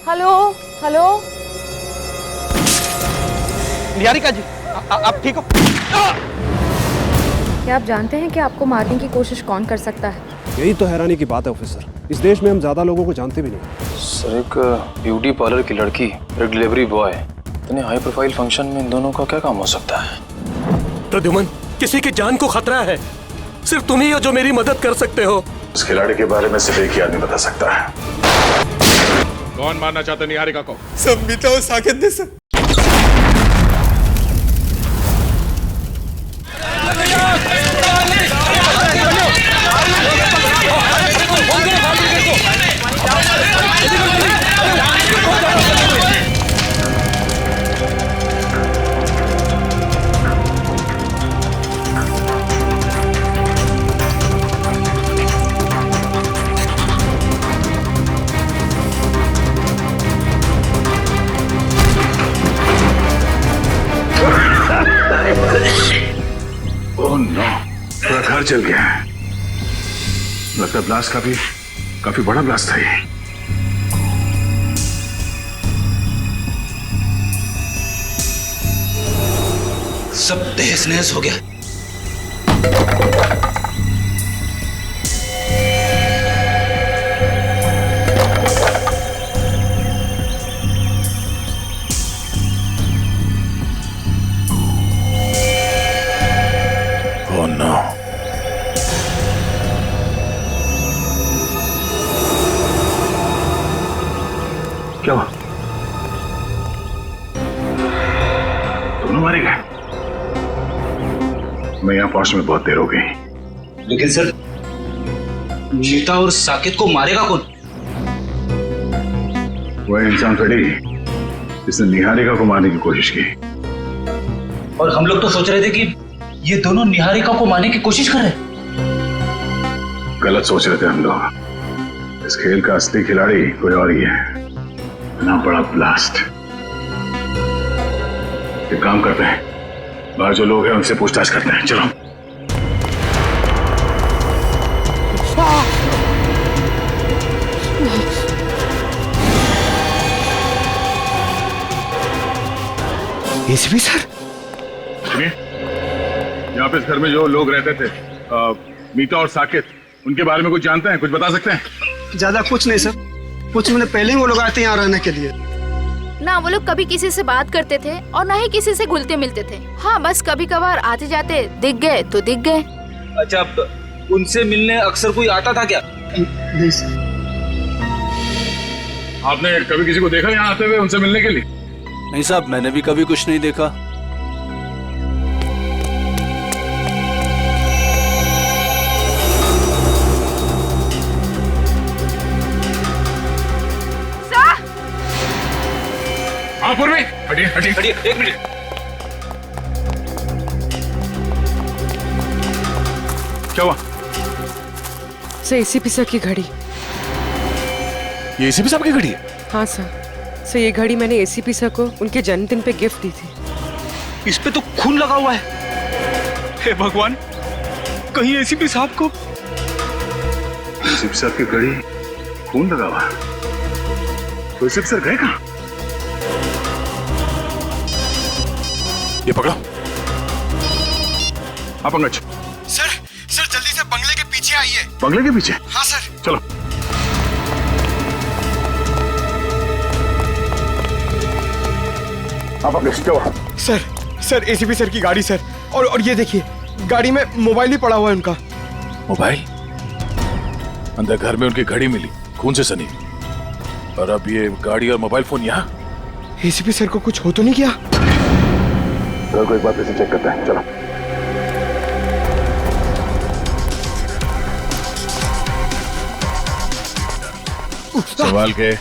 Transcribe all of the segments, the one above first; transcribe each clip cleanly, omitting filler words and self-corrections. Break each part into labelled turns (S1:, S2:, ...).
S1: Hello hello.
S2: Niharika जी, आप ठीक हो?
S1: क्या आप जानते हैं कि आपको मारने की कोशिश कौन कर सकता है?
S3: यही तो हैरानी की बात है ऑफिसर, इस देश में हम ज्यादा लोगों को जानते भी नहीं।
S4: सर, एक ब्यूटी पार्लर की लड़की, एक डिलीवरी बॉय, इतने हाई प्रोफाइल फंक्शन में इन दोनों का क्या काम हो सकता है?
S5: प्रद्युमन, किसी की जान को खतरा है। सिर्फ तुम ही हो जो मेरी मदद कर सकते हो।
S6: उस खिलाड़ी के बारे में सिर्फ एक ही आदमी बता सकता है।
S7: कौन मारना चाहता निहारिका को?
S8: सब मीता और साकेत ने सर।
S6: ओह नो, पूरा घर जल गया है। लगता है ब्लास्ट काफी बड़ा ब्लास्ट था ये।
S8: सब तहस नहस हो गया।
S6: ओह नो, क्या हुआ? दोनों मारे गए? मैं यहाँ पहुंचने में बहुत देर हो गई।
S8: लेकिन सर, मीता और साकेत को मारेगा कौन?
S6: वह इंसान थोड़ी जिसने निहारिका को मारने की कोशिश की।
S8: और हम लोग तो सोच रहे थे कि ये दोनों निहारिका को मारने की कोशिश कर रहे हैं।
S6: गलत सोच रहे थे हम लोग। इस खेल का असली खिलाड़ी कोई और ही है। इतना बड़ा ब्लास्ट। एक काम करते हैं, बाहर जो लोग हैं उनसे पूछताछ करते हैं। चलो।
S8: एसीपी सर,
S6: सुनिए, यहाँ पे इस घर में जो लोग रहते थे, मीता और साकेत, उनके बारे में कुछ जानते हैं? कुछ बता सकते हैं?
S9: ज्यादा कुछ नहीं सर, कुछ महीने पहले ही वो लोग आए थे यहाँ रहने के लिए।
S10: ना वो लोग कभी किसी से बात करते थे और ना ही किसी से घुलते मिलते थे। हाँ, बस कभी कभार आते जाते दिख गए तो दिख गए।
S8: अच्छा, उनसे मिलने अक्सर कोई आता था क्या?
S9: नहीं सर।
S6: आपने कभी किसी को देखा यहाँ आते हुए उनसे मिलने के लिए?
S5: नहीं साहब, मैंने भी कभी कुछ नहीं देखा।
S6: हाँ पूर्वी, हटिए हटिए
S8: हटिए, एक मिनट।
S6: क्या हुआ?
S1: सर, एसीपी सर की घड़ी।
S6: ये एसीपी साहब की घड़ी है?
S1: हाँ सर, ये घड़ी मैंने एसीपी सर को उनके जन्मदिन पे गिफ्ट दी थी।
S8: इस पे तो खून लगा हुआ है। हे भगवान, कहीं एसीपी साहब को।
S6: एसीपी साहब की घड़ी, खून लगा हुआ। तो एसीपी सर गए कहाँ? ये पकड़ो। हाँ पंकज।
S9: सर जल्दी से बंगले के पीछे आइए।
S6: बंगले के पीछे?
S9: हाँ सर।
S6: चलो। हाँ पंकज, क्या हुआ?
S9: सर एसीपी सर की गाड़ी सर, और ये देखिए, गाड़ी में मोबाइल भी पड़ा हुआ है उनका।
S6: मोबाइल? अंदर घर में उनकी घड़ी मिली, खून से सनी, और अब ये गाड़ी और मोबाइल फोन यहाँ।
S9: एसीपी सर को कुछ हो तो नहीं गया?
S6: घर को एक बार फिर से चेक करते हैं। चलो। संभाल के।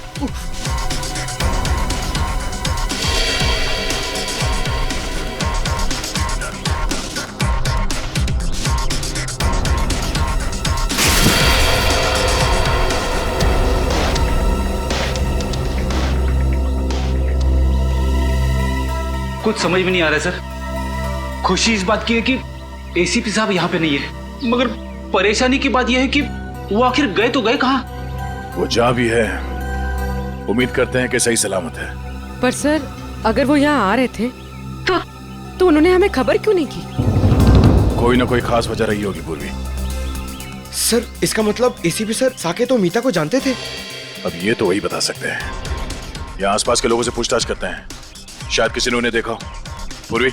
S8: कुछ समझ में नहीं आ रहा है सर। खुशी इस बात की है कि एसीपी साहब यहाँ पे नहीं है, मगर परेशानी की बात यह है कि वो आखिर गए तो गए कहाँ?
S6: वो जहाँ भी है उम्मीद करते हैं कि सही सलामत है।
S1: पर सर, अगर वो यहाँ आ रहे थे तो उन्होंने हमें खबर क्यों नहीं की?
S6: कोई ना कोई खास वजह रही होगी पूर्वी।
S9: सर इसका मतलब एसीपी सर साकेत और मीता को जानते थे?
S6: अब ये तो वही बता सकते हैं। यहाँ आसपास के लोगों से पूछताछ करते हैं, शायद किसी ने उन्हें देखा हो। पूर्वी,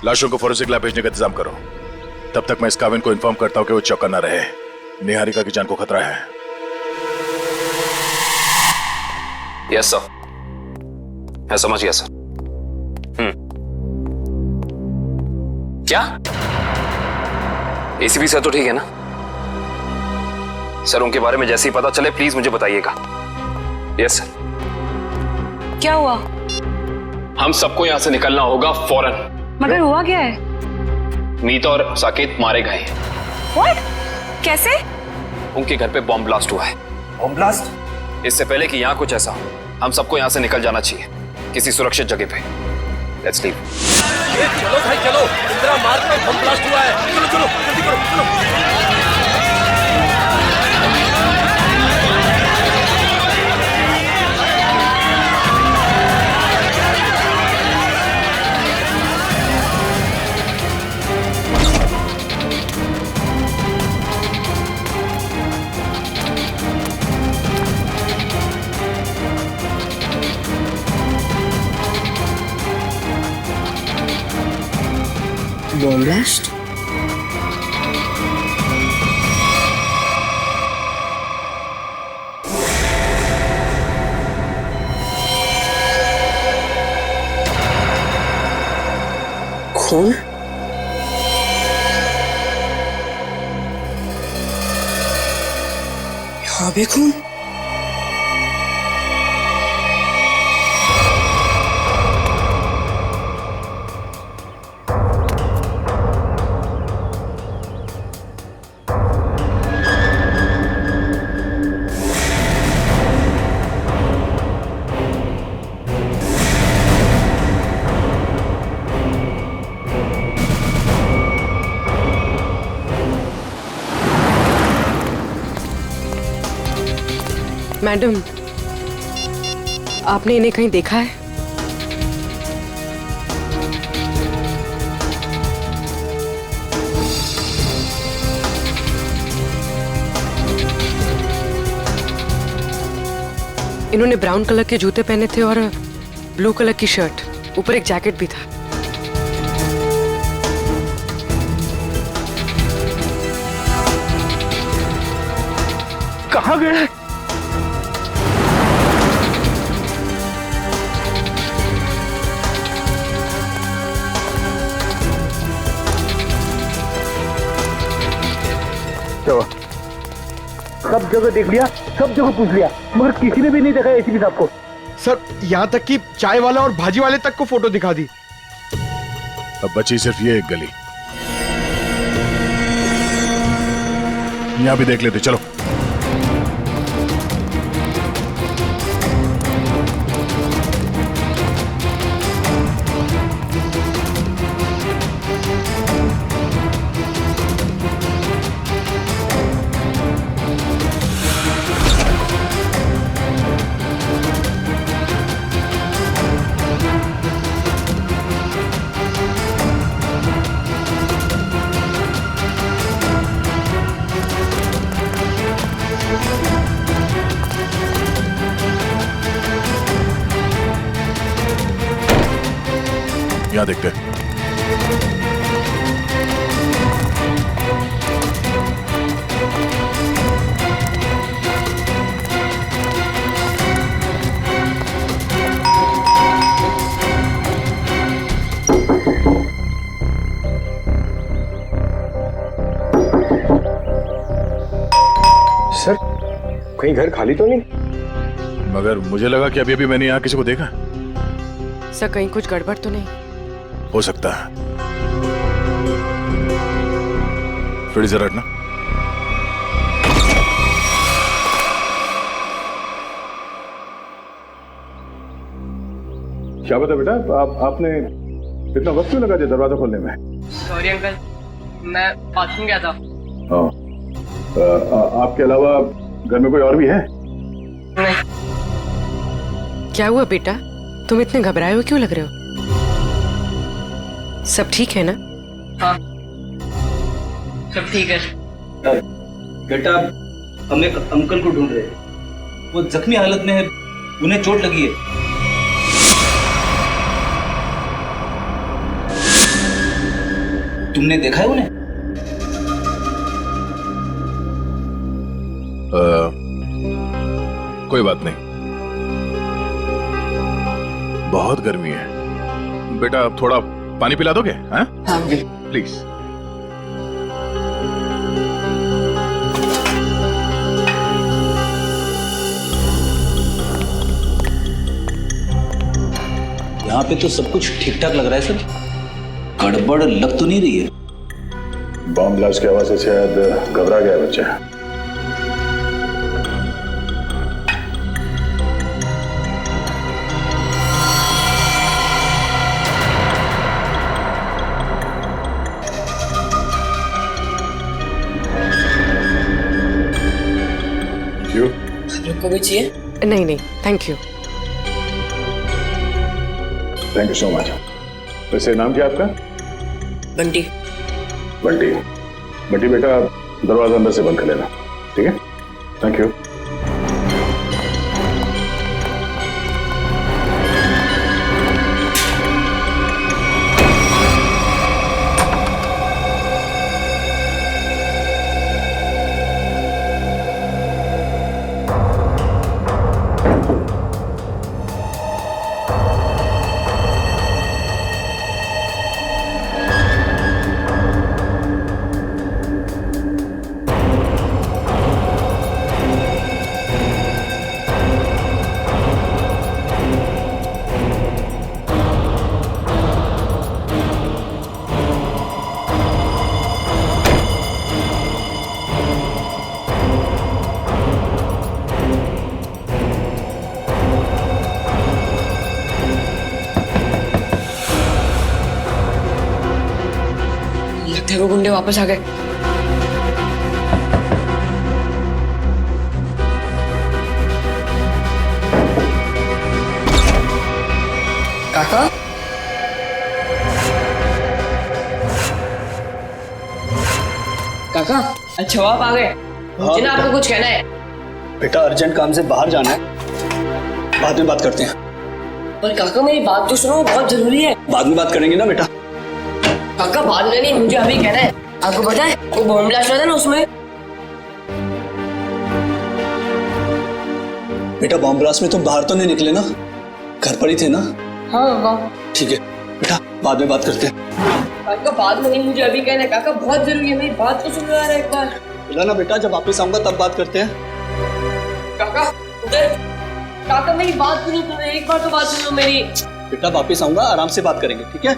S6: लाशों को फोरेंसिक लैब भेजने का इंतजाम करो। तब तक मैं इस काविन को इन्फॉर्म करता हूँ कि वो चौकन्ना रहे। निहारिका की जान को खतरा है।
S4: यस सर, मैं समझ गया सर। क्या एसीपी सर तो ठीक है ना? सर उनके बारे में जैसे ही पता चले प्लीज मुझे बताइएगा। Yes sir.
S11: क्या हुआ?
S4: हम सबको यहां से निकलना होगा फौरन।
S11: मगर हुआ क्या है?
S4: मीता और साकेत मारे गए हैं।
S11: What? कैसे?
S4: उनके घर पे बॉम्ब ब्लास्ट हुआ है।
S2: Bomb blast?
S4: इससे पहले कि यहाँ कुछ ऐसा हो, हम सबको यहाँ से निकल जाना चाहिए किसी सुरक्षित जगह पे। Let's leave.
S5: चलो भाई चलो, इंदिरा मार्ग में बम ब्लास्ट हुआ है। चलो चलो जल्दी करो, चलो।
S11: Bomb blast? खून? यहाँ भी खून?
S1: मैडम, आपने इन्हें कहीं देखा है? इन्होंने ब्राउन कलर के जूते पहने थे और ब्लू कलर की शर्ट, ऊपर एक जैकेट भी था।
S2: कहाँ गए? सब जगह देख लिया, सब जगह पूछ लिया, मगर किसी ने भी नहीं देखा एसीपी साहब को।
S9: सर यहाँ तक कि चाय वाला और भाजी वाले तक को फोटो दिखा दी।
S6: अब बची सिर्फ ये एक गली। यहाँ भी देख लेते, चलो। यहाँ देखते हैं।
S3: सर, कहीं घर खाली तो नहीं?
S6: मगर मुझे लगा कि अभी अभी मैंने यहाँ किसी को देखा।
S1: सर, कहीं कुछ गड़बड़ तो नहीं?
S6: हो सकता है। थोड़ी जरा हटना। क्या बता बेटा, आपने इतना वक्त क्यों लगा दिया दरवाजा खोलने में?
S11: सॉरी अंकल, मैं बाथरूम गया था।
S6: हाँ, आपके अलावा घर में कोई और भी है?
S11: नहीं।
S1: क्या हुआ बेटा? तुम इतने घबराए हुए क्यों लग रहे हो? सब ठीक है ना?
S11: हाँ सब ठीक है।
S8: बेटा हम एक अंकल को ढूंढ रहे हैं, वो जख्मी हालत में है, उन्हें चोट लगी है। तुमने देखा है उन्हें?
S6: कोई बात नहीं, बहुत गर्मी है। बेटा थोड़ा पानी पिला दोगे? हाँ प्लीज।
S8: यहाँ पे तो सब कुछ ठीक ठाक लग रहा है सर, गड़बड़ लग तो नहीं रही है।
S6: बॉम्ब ब्लास्ट की आवाज से शायद घबरा गया बच्चा। क्यों?
S11: को भी चाहिए?
S1: नहीं नहीं thank you.
S6: Thank you so much. वैसे नाम क्या आपका?
S11: बंटी।
S6: बंटी। बंटी बेटा दरवाजा अंदर से बंद कर लेना, ठीक है? Thank you.
S11: लगता है वो गुंडे वापस आ गए। काका काका अच्छा आप आ गए। मुझे ना आपको कुछ कहना है।
S8: बेटा अर्जेंट काम से बाहर जाना है, बाद में बात करते हैं।
S11: पर काका मेरी बात तो सुनो, बहुत जरूरी है।
S8: बाद में बात करेंगे ना बेटा।
S11: काका बाद में नहीं, मुझे अभी कहना है। आपको पता है वो बॉम्ब ब्लास्ट हुआ था ना, उसमें
S8: बेटा बॉम्ब ब्लास्ट में तुम बाहर तो नहीं निकले ना, घर पर ही थे ना?
S11: हाँ काका।
S8: ठीक है बेटा, बाद में बात करते हैं।
S11: काका बाद में नहीं, मुझे अभी कहना है। काका बहुत जरूरी है, मेरी बात तो सुनो यार एक बार।
S8: बोला ना बेटा, जब वापस आऊंगा तब बात करते हैं।
S11: काका उधर, काका मेरी बात सुनो, तुम्हें एक बार तो बात सुनो मेरी।
S8: बेटा वापस आऊंगा, आराम से बात करेंगे, ठीक है?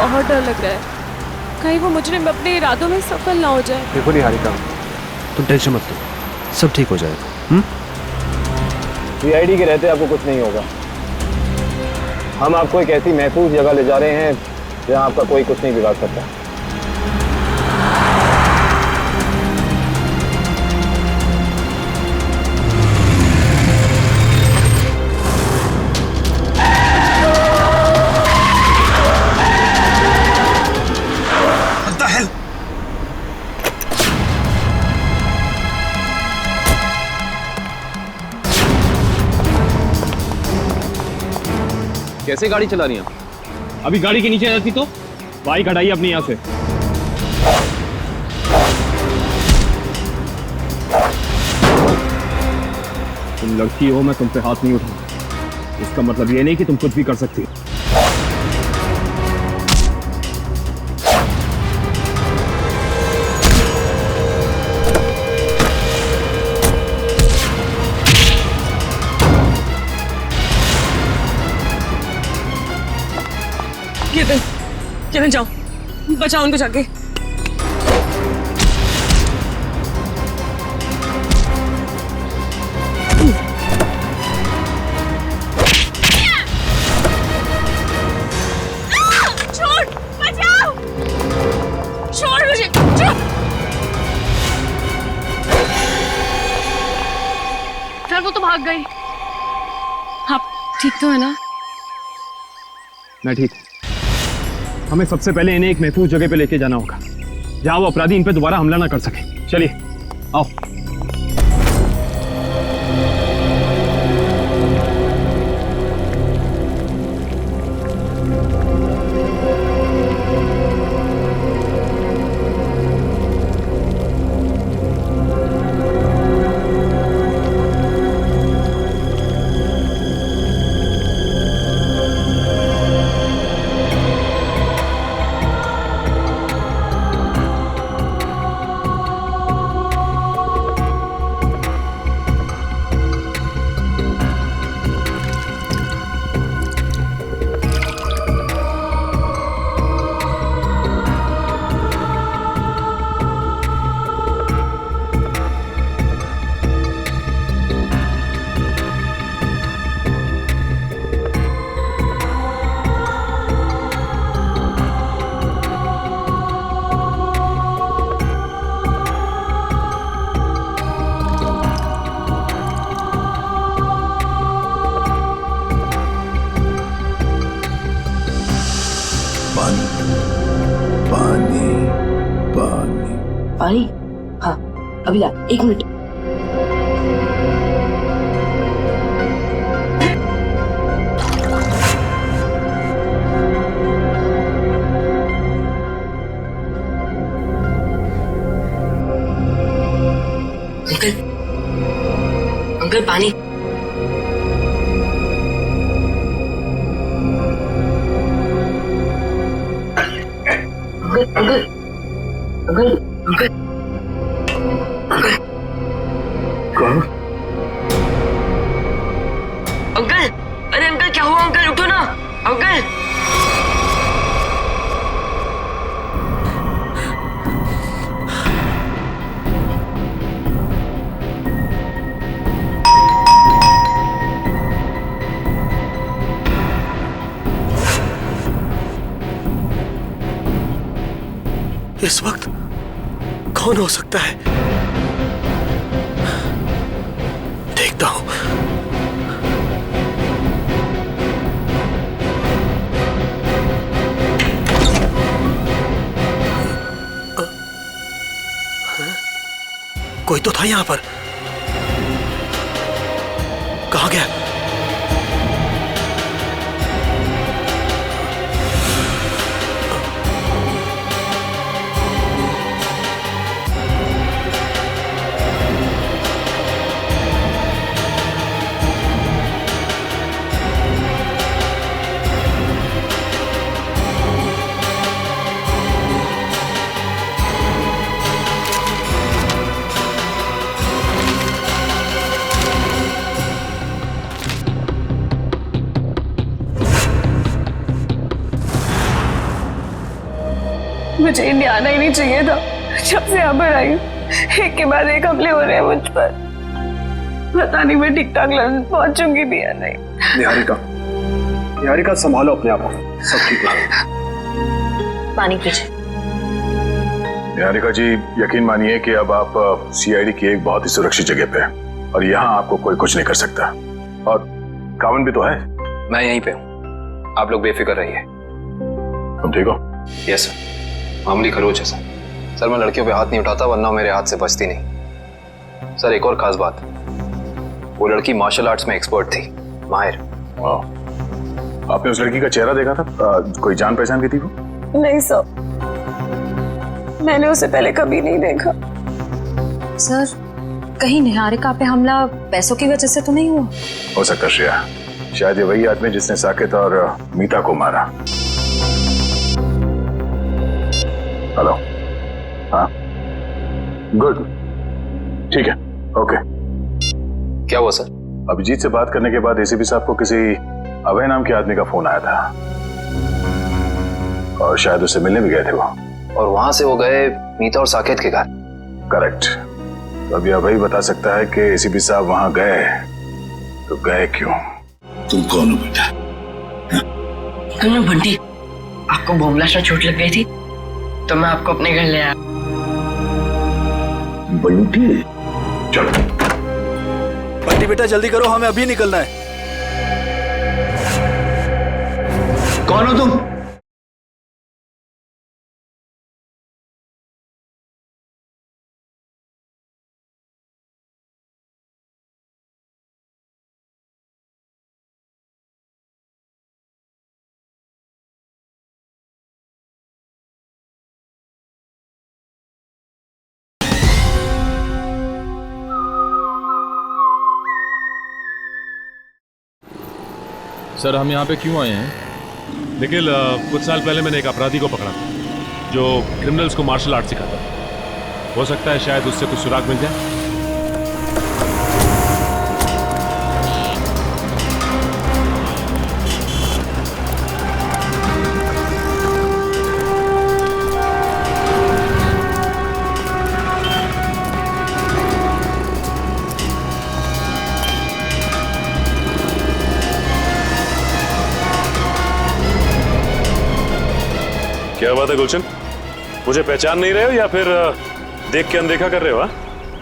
S1: बहुत डर लग रहा है, कहीं वो मुजरिम अपने इरादों में सफल ना हो जाए।
S3: देखो निहारिका, तुम टेंशन मत लो, सब ठीक हो जाएगा।
S2: सीआईडी के रहते आपको कुछ नहीं होगा। हम आपको एक ऐसी महफूज जगह ले जा रहे हैं जहां आपका कोई कुछ नहीं बिगाड़ सकता।
S7: कैसे गाड़ी चला रही है? अभी गाड़ी के नीचे रहती तो बाइक हटाइए अपनी यहाँ से। तुम लड़की हो, मैं तुम पे हाथ नहीं उठाऊंगा। इसका मतलब ये नहीं कि तुम कुछ भी कर सकती हो।
S11: चले जाओ, बचाओ उनको जाके। भाग गई। आप ठीक तो है ना?
S7: मैं ठीक हूं। हमें सबसे पहले इन्हें एक महफूज जगह पे लेके जाना होगा जहां वो अपराधी इन पे दोबारा हमला ना कर सके। चलिए आओ।
S11: पानी? हाँ अभी ला, 1 मिनट। अंकल, अंकल पानी। अंकल अंकल अंकल अंकल
S6: कौन?
S11: अंकल, अरे अंकल क्या हुआ? अंकल उठो ना अंकल।
S5: इस वक्त कौन हो सकता है? देखता हूं। कोई तो था यहां पर। कहां गया?
S11: मुझे इंडिया आना ही नहीं चाहिए था। जब से यहाँ पर आई हूँ एक के बाद एक हमले हो रहे हैं मुझ पर। पता नहीं मैं ठीक ठाक लंदन पहुंचूंगी भी या नहीं।
S3: निहारिका संभालो अपने आप को, सब ठीक है।
S11: पानी पीजिए।
S6: निहारिका जी, यकीन मानिए कि अब आप सीआईडी की एक बहुत ही सुरक्षित जगह पे हैं और यहाँ आपको कोई कुछ नहीं कर सकता। और कावन भी तो है।
S4: मैं यहीं पे हूँ, आप लोग बेफिक्र रहिए।
S6: तुम ठीक हो?
S4: यस सर, मामूली खरोच है सर। मैं लड़कियों पे हाथ नहीं उठाता वरना मेरे हाथ से बचती नहीं। सर एक और खास बात, वो लड़की मार्शल आर्ट्स में एक्सपर्ट थी, माहिर।
S6: आपने उस लड़की का चेहरा देखा था? कोई जान पहचान की थी वो?
S11: नहीं सर, मैंने उसे पहले कभी नहीं देखा।
S12: सर कहीं निहारिका पे हमला पैसों की वजह से तो नहीं हुआ?
S6: हो सकता श्रेया, शायद ये वही आदमी जिसने साकेत और मीता को मारा। हेलो, हाँ गुड, ठीक है, ओके।
S4: क्या हुआ सर?
S6: अभिजीत से बात करने के बाद एसीपी साहब को किसी अभय नाम के आदमी का फोन आया था और शायद उससे मिलने भी गए थे वो।
S4: और वहां से वो गए मीता और साकेत के घर?
S6: करेक्ट। तो अभी अभय बता सकता है कि एसीपी साहब वहां गए तो गए क्यों?
S13: तुम कौन हो बेटा?
S11: बंटी, आपको भोगला सा चोट लग गई थी तो मैं आपको अपने घर ले आया।
S13: बंटी? चलो
S14: बंटी बेटा जल्दी करो, हमें अभी निकलना है।
S13: कौन हो तुम?
S7: सर हम यहाँ पे क्यों आए हैं?
S15: निखिल, कुछ साल पहले मैंने एक अपराधी को पकड़ा था जो क्रिमिनल्स को मार्शल आर्ट सिखाता था। हो सकता है शायद उससे कुछ सुराग मिल जाए। क्या बात है गुलशन, मुझे पहचान नहीं रहे हो या फिर देख के अनदेखा कर रहे हो?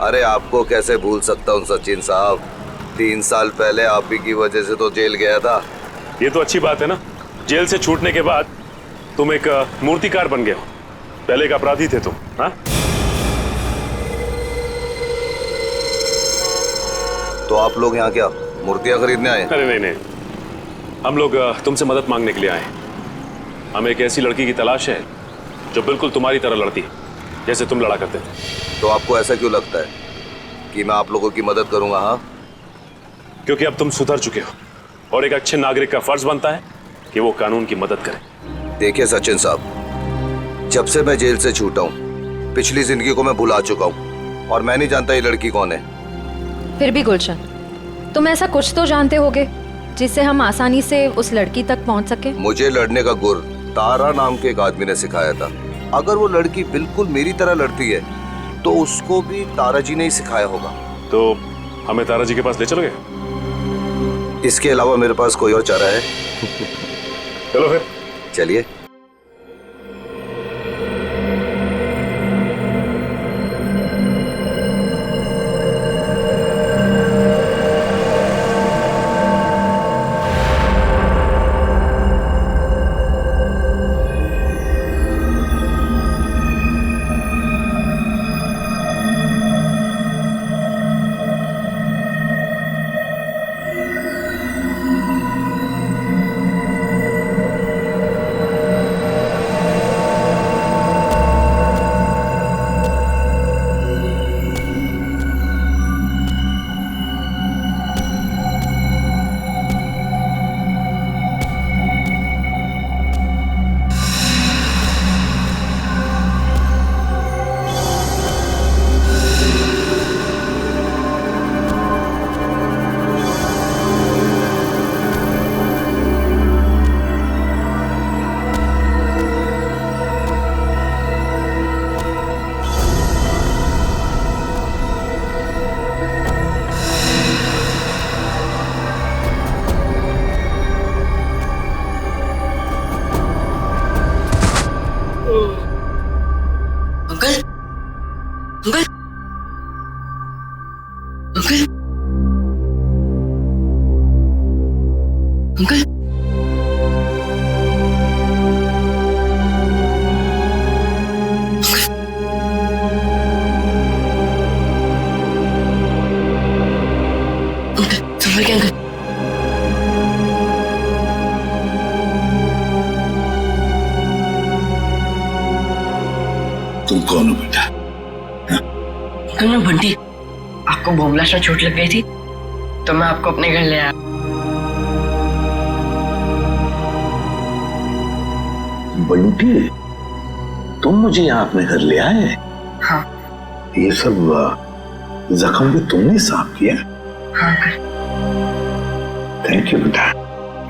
S16: अरे आपको कैसे भूल सकता हूँ सचिन साहब, 3 साल पहले आप ही की वजह से तो जेल गया था।
S15: ये तो अच्छी बात है ना, जेल से छूटने के बाद तुम एक मूर्तिकार बन गए हो। पहले एक अपराधी थे तुम। हाँ,
S16: तो आप लोग यहाँ क्या मूर्तियाँ खरीदने आए?
S15: अरे नहीं, हम लोग तुमसे मदद मांगने के लिए आए। हमें एक ऐसी लड़की की तलाश है जो बिल्कुल तुम्हारी तरह लड़ती है, जैसे तुम लड़ा करते थे।
S16: तो आपको ऐसा क्यों लगता है कि मैं आप लोगों की मदद करूंगा? हाँ,
S15: क्योंकि अब तुम सुधर चुके हो और एक अच्छे नागरिक का फर्ज बनता है कि वो कानून की मदद करे।
S16: देखिए सचिन साहब, जब से मैं जेल से छूटा हूँ पिछली जिंदगी को मैं भुला चुका हूँ और मैं नहीं जानता ये लड़की कौन है।
S12: फिर भी गुलशन, तुम ऐसा कुछ तो जानते होगे जिससे हम आसानी से उस लड़की तक पहुंच सके।
S16: मुझे लड़ने का गुर तारा नाम के एक आदमी ने सिखाया था। अगर वो लड़की बिल्कुल मेरी तरह लड़ती है तो उसको भी तारा जी ने ही सिखाया होगा।
S15: तो हमें तारा जी के पास ले चलोगे?
S16: इसके अलावा मेरे पास कोई और चारा है?
S15: चलो फिर
S16: चलिए।
S13: तुम कौन हो बेटा?
S17: तुमने बंटी, आपको भोगलाश में चोट लग गई थी तो मैं आपको अपने घर ले आया।
S13: बंटी, तुम मुझे यहाँ अपने घर ले आए?
S17: हाँ।
S13: ये सब जख्म भी तुमने साफ किया?
S17: हाँ अंकल।
S13: थैंक यू बेटा।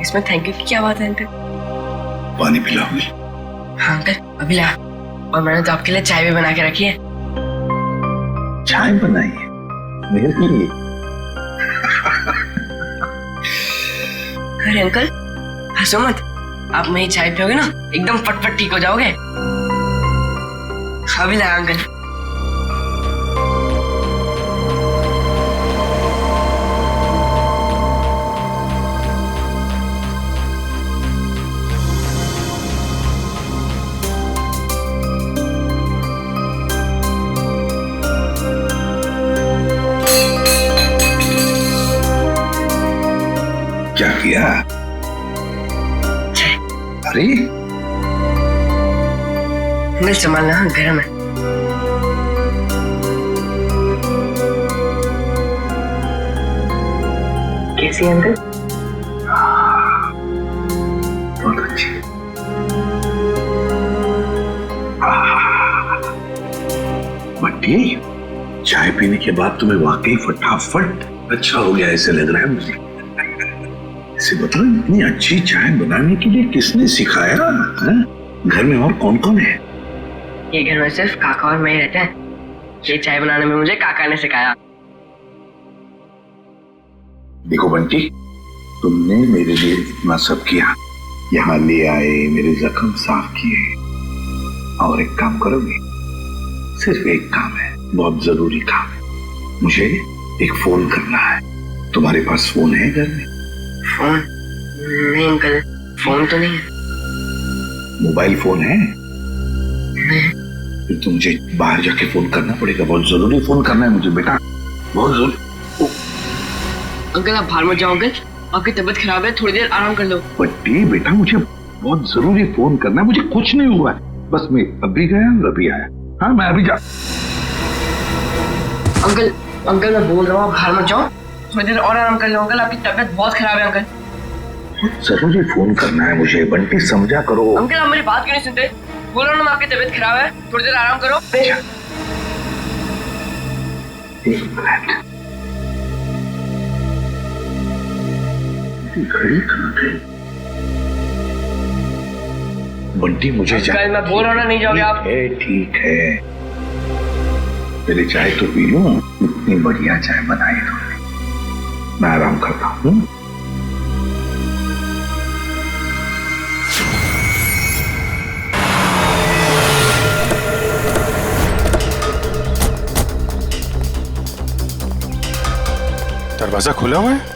S17: इसमें थैंक यू की क्या बात है अंकल?
S13: पानी पिलाओगे?
S17: हाँ अंकल, अभी ला। और मैंने तो आपके लिए चाय भी बना के रखी है।
S13: चाय बनाई है मेरे लिए?
S17: अरे अंकल हंसो मत, आप मेरी चाय पियोगे ना एकदम फटफट ठीक हो जाओगे। अभी ला अंकल।
S13: किया? अरे
S17: मैं संभालना घर में। कैसी है अंकल?
S13: बहुत अच्छी। बट्टी, चाय पीने के बाद तुम्हें वाकई फटाफट अच्छा हो गया ऐसे लग रहा है मुझे। इसे बताओ, इतनी अच्छी चाय बनाने के लिए किसने सिखाया? घर में और कौन कौन है?
S17: ये घर में सिर्फ काका और मैं ही रहते हैं। ये चाय बनाने में मुझे काका ने सिखाया।
S13: देखो बंटी, तुमने मेरे लिए इतना सब किया, यहाँ ले आए, मेरे जख्म साफ किए, और एक काम करोगे? सिर्फ एक काम है, बहुत जरूरी काम है। मुझे एक फोन करना है। तुम्हारे पास फोन है घर में?
S17: फोन? नहीं अंकल, फोन तो नहीं है।
S13: मोबाइल फोन है?
S17: नहीं।
S13: फिर तो मुझे बाहर जाके फोन करना पड़ेगा। बहुत जरूरी फोन करना है मुझे बेटा, बहुत जरूरी।
S17: अंकल आप बाहर मत जाओ अंकल, आपकी तबीयत खराब है, थोड़ी देर आराम कर लो।
S13: बट्टी बेटा, मुझे बहुत जरूरी फोन करना है। मुझे कुछ नहीं हुआ है, बस मैं अभी गया और अभी आया। हाँ, मैं अभी जा।
S17: अंकल अंकल मैं बोल रहा हूँ, आप बाहर मत जाओ, थोड़ी देर और आराम कर लो। अंकल आपकी तबीयत बहुत खराब है अंकल।
S13: जरूरी फोन करना है मुझे बंटी, समझा करो।
S17: अंकल आप मेरी बात क्यों नहीं सुनते? बोल रहा हूँ ना, आपकी तबीयत खराब है, थोड़ी देर आराम करो।
S13: एक मिनट, घड़ी कहाँ गई? बंटी मुझे
S17: अंकल मैं बोल रहा हूँ ना, नहीं जाओगे आप?
S13: ठीक है, मेरी चाय तो पी लूं। इतनी बढ़िया चाय बनाई तुमने, मैं आराम करता हूँ।
S6: दरवाजा खुला हुआ है?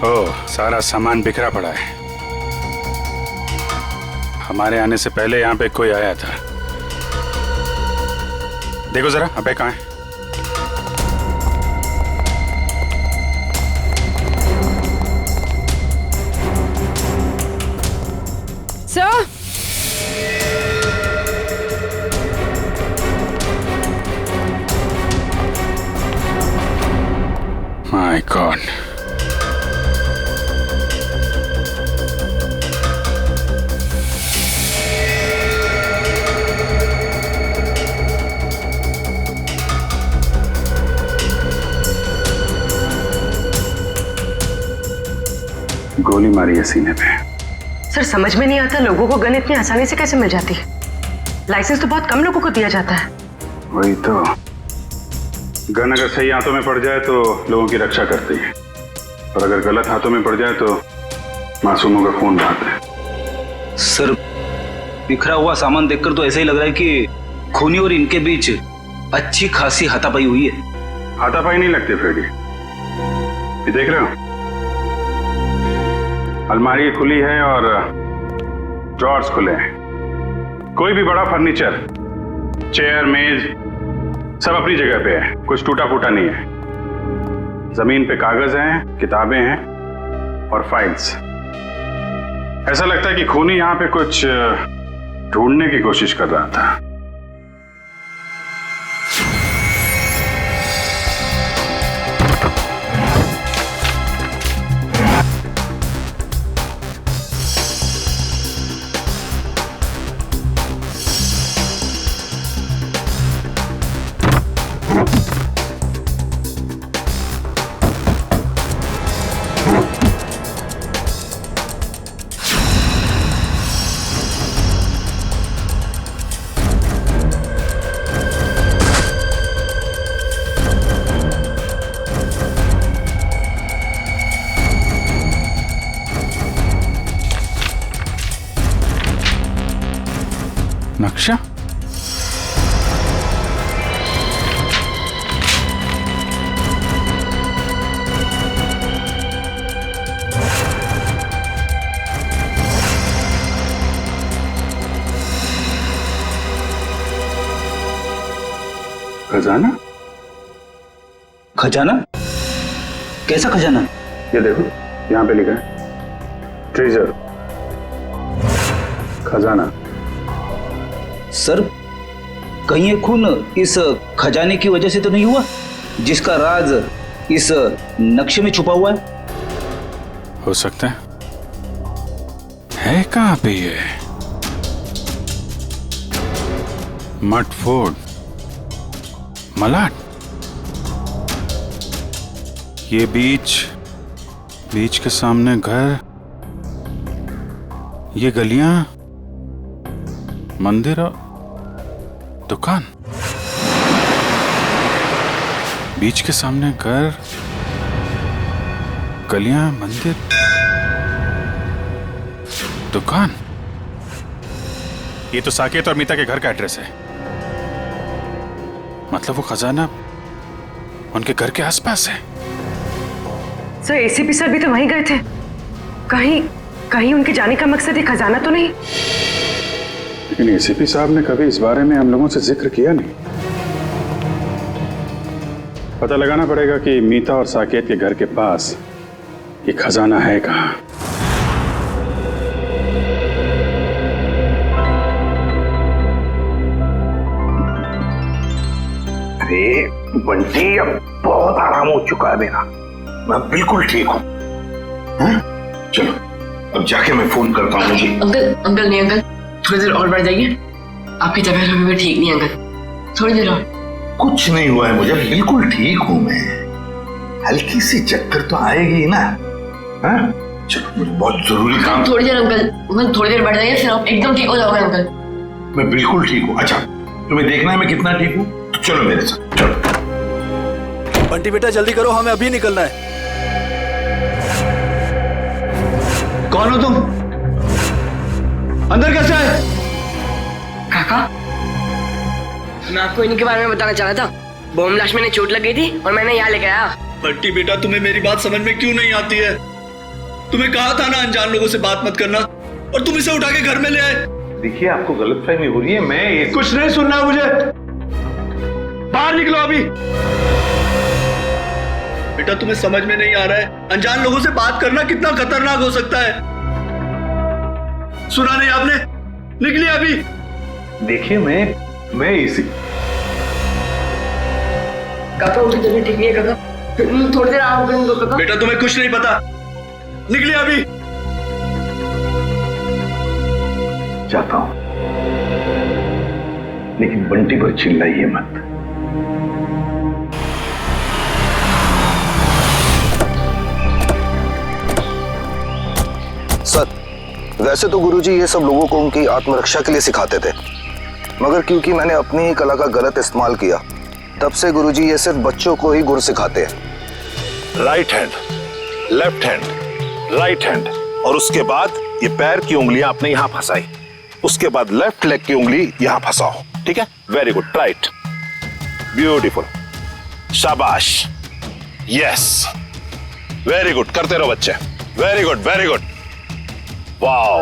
S6: ओह, सारा सामान बिखरा पड़ा है। हमारे आने से पहले यहाँ पे कोई आया था। देखो जरा, अबे कहाँ है?
S1: सर,
S6: माय गॉड, गोली मारी है सीने पे।
S18: सर समझ में नहीं आता, लोगों को गन इतनी आसानी से कैसे मिल जाती है? लाइसेंस तो बहुत कम लोगों को दिया जाता है।
S6: वही तो, गन अगर सही हाथों में पड़ जाए तो लोगों की रक्षा करती है, और अगर गलत हाथों में पड़ जाए तो मासूमों का खून बहाता है।
S8: सर बिखरा हुआ सामान देखकर तो ऐसा ही लग रहा है कि खूनी और इनके बीच अच्छी खासी हाथापाई हुई है।
S6: हाथापाई नहीं लगती फ्रेडी, ये देख रहे हो, अलमारी खुली है और ड्रॉर्स खुले हैं। कोई भी बड़ा फर्नीचर, चेयर, मेज, सब अपनी जगह पे है, कुछ टूटा फूटा नहीं है। जमीन पे कागज हैं, किताबें हैं और फाइल्स। ऐसा लगता है कि खूनी यहां पे कुछ ढूंढने की कोशिश कर रहा था। नक्शा? खजाना?
S8: खजाना? कैसा खजाना?
S6: ये देखो, यहाँ पे लिखा है ट्रेजर, खजाना।
S8: सर, कहीं ये खून इस खजाने की वजह से तो नहीं हुआ जिसका राज इस नक्शे में छुपा हुआ है?
S6: हो सकता है कहाँ पे ये? मटफोर्ड, मलाड, ये बीच के सामने घर, ये गलियां, मंदिर और दुकान। बीच के सामने घर, गलियां, मंदिर, दुकान। ये तो साकेत और मीता के घर का एड्रेस है। मतलब वो खजाना उनके घर के आसपास है।
S18: सर एसीपी सर भी तो वहीं गए थे। कहीं उनके जाने का मकसद ये खजाना तो नहीं?
S6: लेकिन एसीपी साहब ने कभी इस बारे में हम लोगों से जिक्र किया नहीं। पता लगाना पड़ेगा कि मीता और साकेत के घर के पास ये खजाना है कहाँ।
S13: अरे बंटी, अब बहुत आराम हो चुका है मेरा, मैं बिल्कुल ठीक हूँ। चलो अब जाके मैं फोन करता हूँ। जी
S17: अंकल नहीं अंकल, थोड़ी देर और बढ़ जाइए। आपकी तबीयत अभी भी ठीक नहीं है अंकल, थोड़ी देर और।
S13: कुछ नहीं हुआ है मुझे, बिल्कुल ठीक हूँ मैं। हल्की सी चक्कर तो आएगी ना। चलो मुझे बहुत जरूरी काम।
S17: थोड़ी देर अंकल, थोड़ी देर बढ़ जाइए, फिर आप एकदम ठीक हो जाओगे अंकल।
S13: मैं बिल्कुल ठीक हूँ। अच्छा तुम्हें देखना है मैं कितना ठीक हूँ, तो चलो मेरे साथ चलो।
S14: बंटी बेटा जल्दी करो, हमें अभी निकलना है।
S8: कौन हो तुम? अंदर कैसे आए?
S17: काका, मैं आपको इनके बारे में बताना चाह रहा था। बॉम्ब ब्लास्ट में चोट लग गई थी और मैंने यहाँ लेकर आया।
S14: बंटी बेटा तुम्हें मेरी बात समझ में क्यों नहीं आती है? तुम्हें कहा था ना अनजान लोगों से बात मत करना, और तुम इसे उठा के घर में ले आए।
S13: देखिए आपको गलतफहमी हो रही है। मैं
S14: कुछ नहीं सुनना मुझे, बाहर निकलो अभी। बेटा तुम्हें समझ में नहीं आ रहा है अनजान लोगों से बात करना कितना खतरनाक हो सकता है? सुना नहीं आपने? निकलिए अभी।
S13: देखिए मैं इसी
S17: काका उनकी तबीयत ठीक नहीं है काका, थोड़ी देर आराम करने दो काका।
S14: बेटा तुम्हें कुछ नहीं पता, निकलिए अभी।
S13: जाता हूं, लेकिन बंटी पर चिल्लाइए मत।
S16: सर, वैसे तो गुरुजी ये सब लोगों को उनकी आत्मरक्षा के लिए सिखाते थे, मगर क्योंकि मैंने अपनी ही कला का गलत इस्तेमाल किया, तब से गुरुजी ये सिर्फ बच्चों को ही गुर सिखाते हैं।
S6: Right hand, left hand, right hand, और उसके बाद ये पैर की उंगलियां आपने यहां फंसाई, उसके बाद लेफ्ट लेग की उंगली यहां फंसाओ। ठीक है? वेरी गुड, राइट, ब्यूटीफुल, शाबाश, यस, वेरी गुड, करते रहो बच्चे, very good, very good, wow.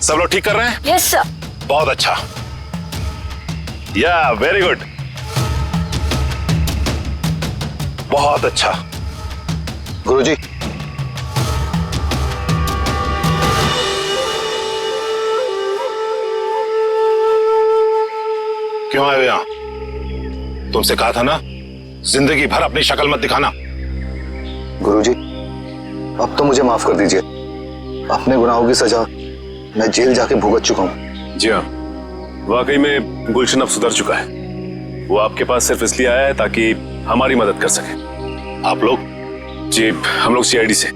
S6: सब लोग ठीक कर रहे हैं?
S17: Yes sir.
S6: बहुत अच्छा, या वेरी गुड, बहुत अच्छा।
S16: गुरुजी,
S6: क्यों आए हो यहां? तुमसे कहा था ना जिंदगी भर अपनी शक्ल मत दिखाना।
S16: गुरुजी, अब तो मुझे माफ कर दीजिए। अपने गुनाहों की सजा मैं जेल जाके भुगत चुका हूं।
S15: जी हाँ, वाकई में गुलशन अब सुधर चुका है। वो आपके पास सिर्फ इसलिए आया है ताकि हमारी मदद कर सके।
S6: आप लोग?
S15: जी, हम लोग सीआईडी से।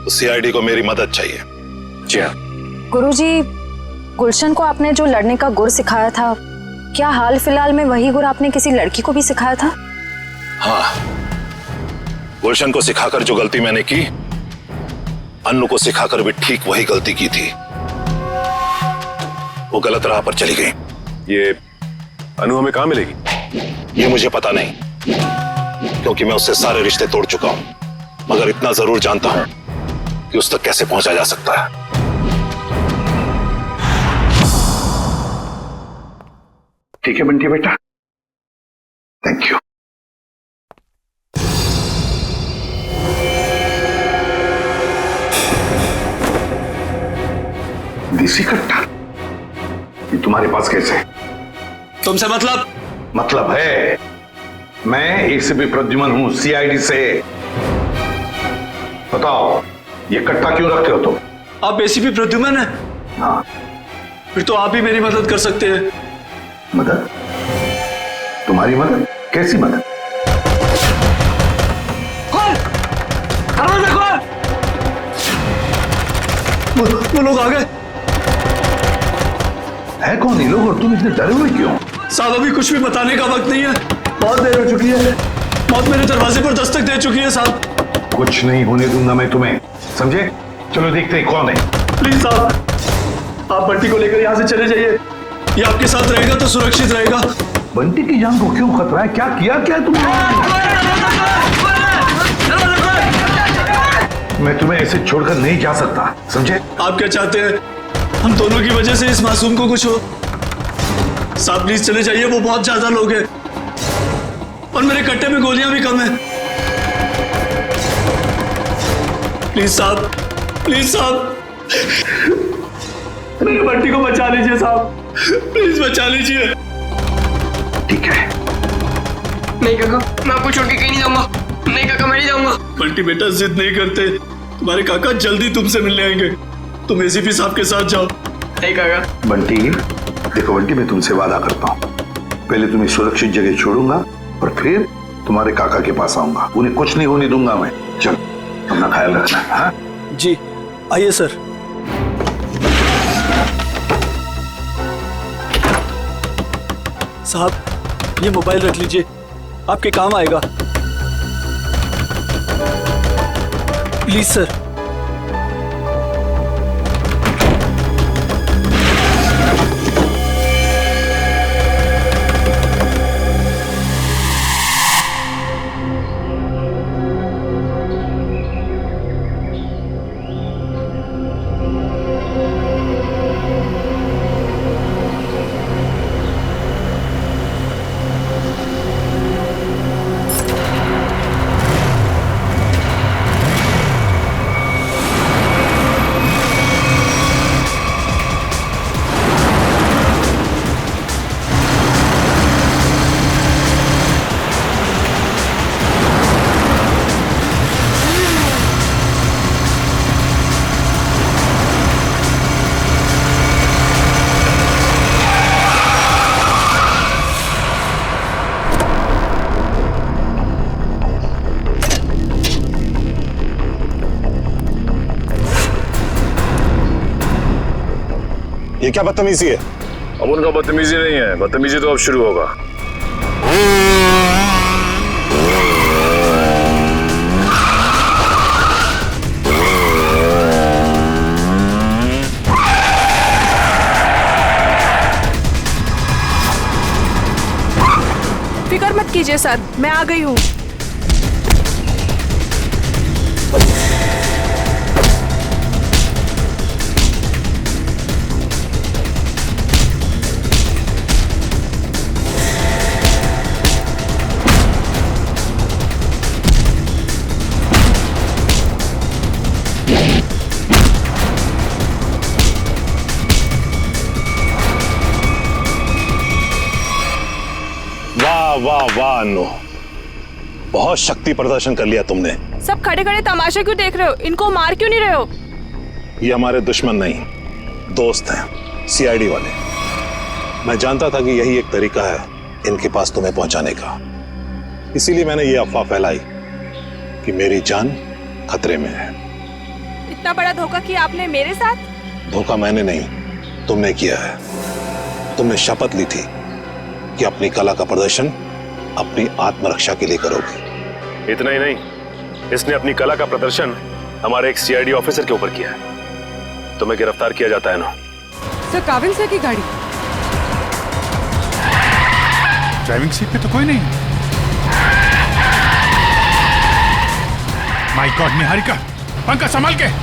S6: तो सीआईडी को मेरी मदद चाहिए।
S15: जी हाँ।
S12: गुरुजी, गुलशन को आपने जो लड़ने का गुर सिखाया था, क्या हाल फिलहाल में वही गुर आपने किसी लड़की को भी सिखाया था?
S6: हाँ, गुलशन को सिखाकर जो गलती मैंने की, अन्नू को सिखाकर भी ठीक वही गलती की थी। वो गलत राह पर चली गई।
S15: ये अनु हमें कहां मिलेगी?
S6: ये मुझे पता नहीं, क्योंकि मैं उससे सारे रिश्ते तोड़ चुका हूं, मगर इतना जरूर जानता हूं कि उस तक कैसे पहुंचा जा सकता है।
S13: ठीक है बंटी बेटा, थैंक यू। देसी कट्टा ये तुम्हारे पास कैसे है?
S14: तुमसे
S13: मतलब है मैं एसीपी प्रद्युमन हूं, सीआईडी से। बताओ ये कट्टा क्यों रखते हो तुम?
S14: आप एसीपी प्रद्युमन है?
S13: हाँ।
S14: फिर तो आप ही मेरी मदद कर सकते हैं।
S13: मदद? तुम्हारी मदद? कैसी मदद?
S14: दरवाजा खोल! वो लोग आ गए।
S13: है कौन ये लोग और तुम इतने डरे हुए क्यों?
S14: साहब अभी कुछ भी बताने का वक्त नहीं है, बहुत देर हो चुकी है। मौत मेरे दरवाजे पर दस्तक दे चुकी है साहब।
S13: कुछ नहीं होने दूंगा मैं तुम्हें, समझे? चलो देखते हैं कौन है।
S14: प्लीज साहब, आप बंटी को लेकर यहाँ से चले जाइए, ये आपके साथ रहेगा तो सुरक्षित रहेगा।
S13: बंटी की जान को क्यों खतरा है? क्या किया क्या है तुमने? मैं तुम्हें ऐसे छोड़कर नहीं जा सकता, समझे?
S14: आप क्या चाहते हैं? हम दोनों की वजह से इस मासूम को कुछ हो? साहब प्लीज चले जाइए, वो बहुत ज्यादा लोग हैं और मेरे कट्टे में गोलियां भी कम हैं। प्लीज साहब, मेरे बंटी को बचा लीजिए साहब, प्लीज बचा लीजिए।
S13: ठीक है।
S17: नहीं काका, मैं आपको छोड़ के कहीं नहीं जाऊंगा। नहीं काका, मैं नहीं जाऊंगा।
S14: बंटी बेटा जिद नहीं करते, तुम्हारे काका जल्दी तुमसे मिलने आएंगे, तुम एसीपी साहब के साथ जाओ।
S17: नहीं काका।
S13: बंटी देखो बंटी, मैं तुमसे वादा करता हूँ, पहले तुम्हें सुरक्षित जगह छोड़ूंगा और फिर तुम्हारे काका के पास आऊंगा। उन्हें कुछ नहीं होने दूंगा मैं। चलो अपना ख्याल रखना। हाँ
S14: जी आइए सर। साहब ये मोबाइल रख लीजिए, आपके काम आएगा। Please sir.
S6: ये क्या बदतमीजी है?
S15: अब उनका बदतमीजी नहीं है, बदतमीजी तो अब शुरू होगा।
S11: फिक्र मत कीजिए सर, मैं आ गई हूँ।
S6: वाह वाह अनु, बहुत शक्ति प्रदर्शन कर लिया तुमने।
S11: सब खड़े खड़े तमाशा क्यों देख रहे हो? इनको मार क्यों नहीं रहे हो?
S6: ये हमारे दुश्मन नहीं, दोस्त हैं, सीआईडी वाले। मैं जानता था कि यही एक तरीका है इनके पास तुम्हें पहुंचाने का, इसीलिए मैंने ये अफवाह फैलाई कि मेरी जान खतरे में है।
S11: इतना बड़ा धोखा किया आपने मेरे साथ?
S6: धोखा मैंने नहीं, तुमने किया है। तुमने शपथ ली थी कि अपनी कला का प्रदर्शन अपनी आत्मरक्षा के लिए करोगे।
S15: इतना ही नहीं, इसने अपनी कला का प्रदर्शन हमारे एक सीआईडी ऑफिसर के ऊपर किया है। तुम्हें गिरफ्तार किया जाता है ना।
S1: सर काविन सर की गाड़ी।
S19: ड्राइविंग सीट पे तो कोई नहीं। माय गॉड निहारिका, पंखा संभाल के।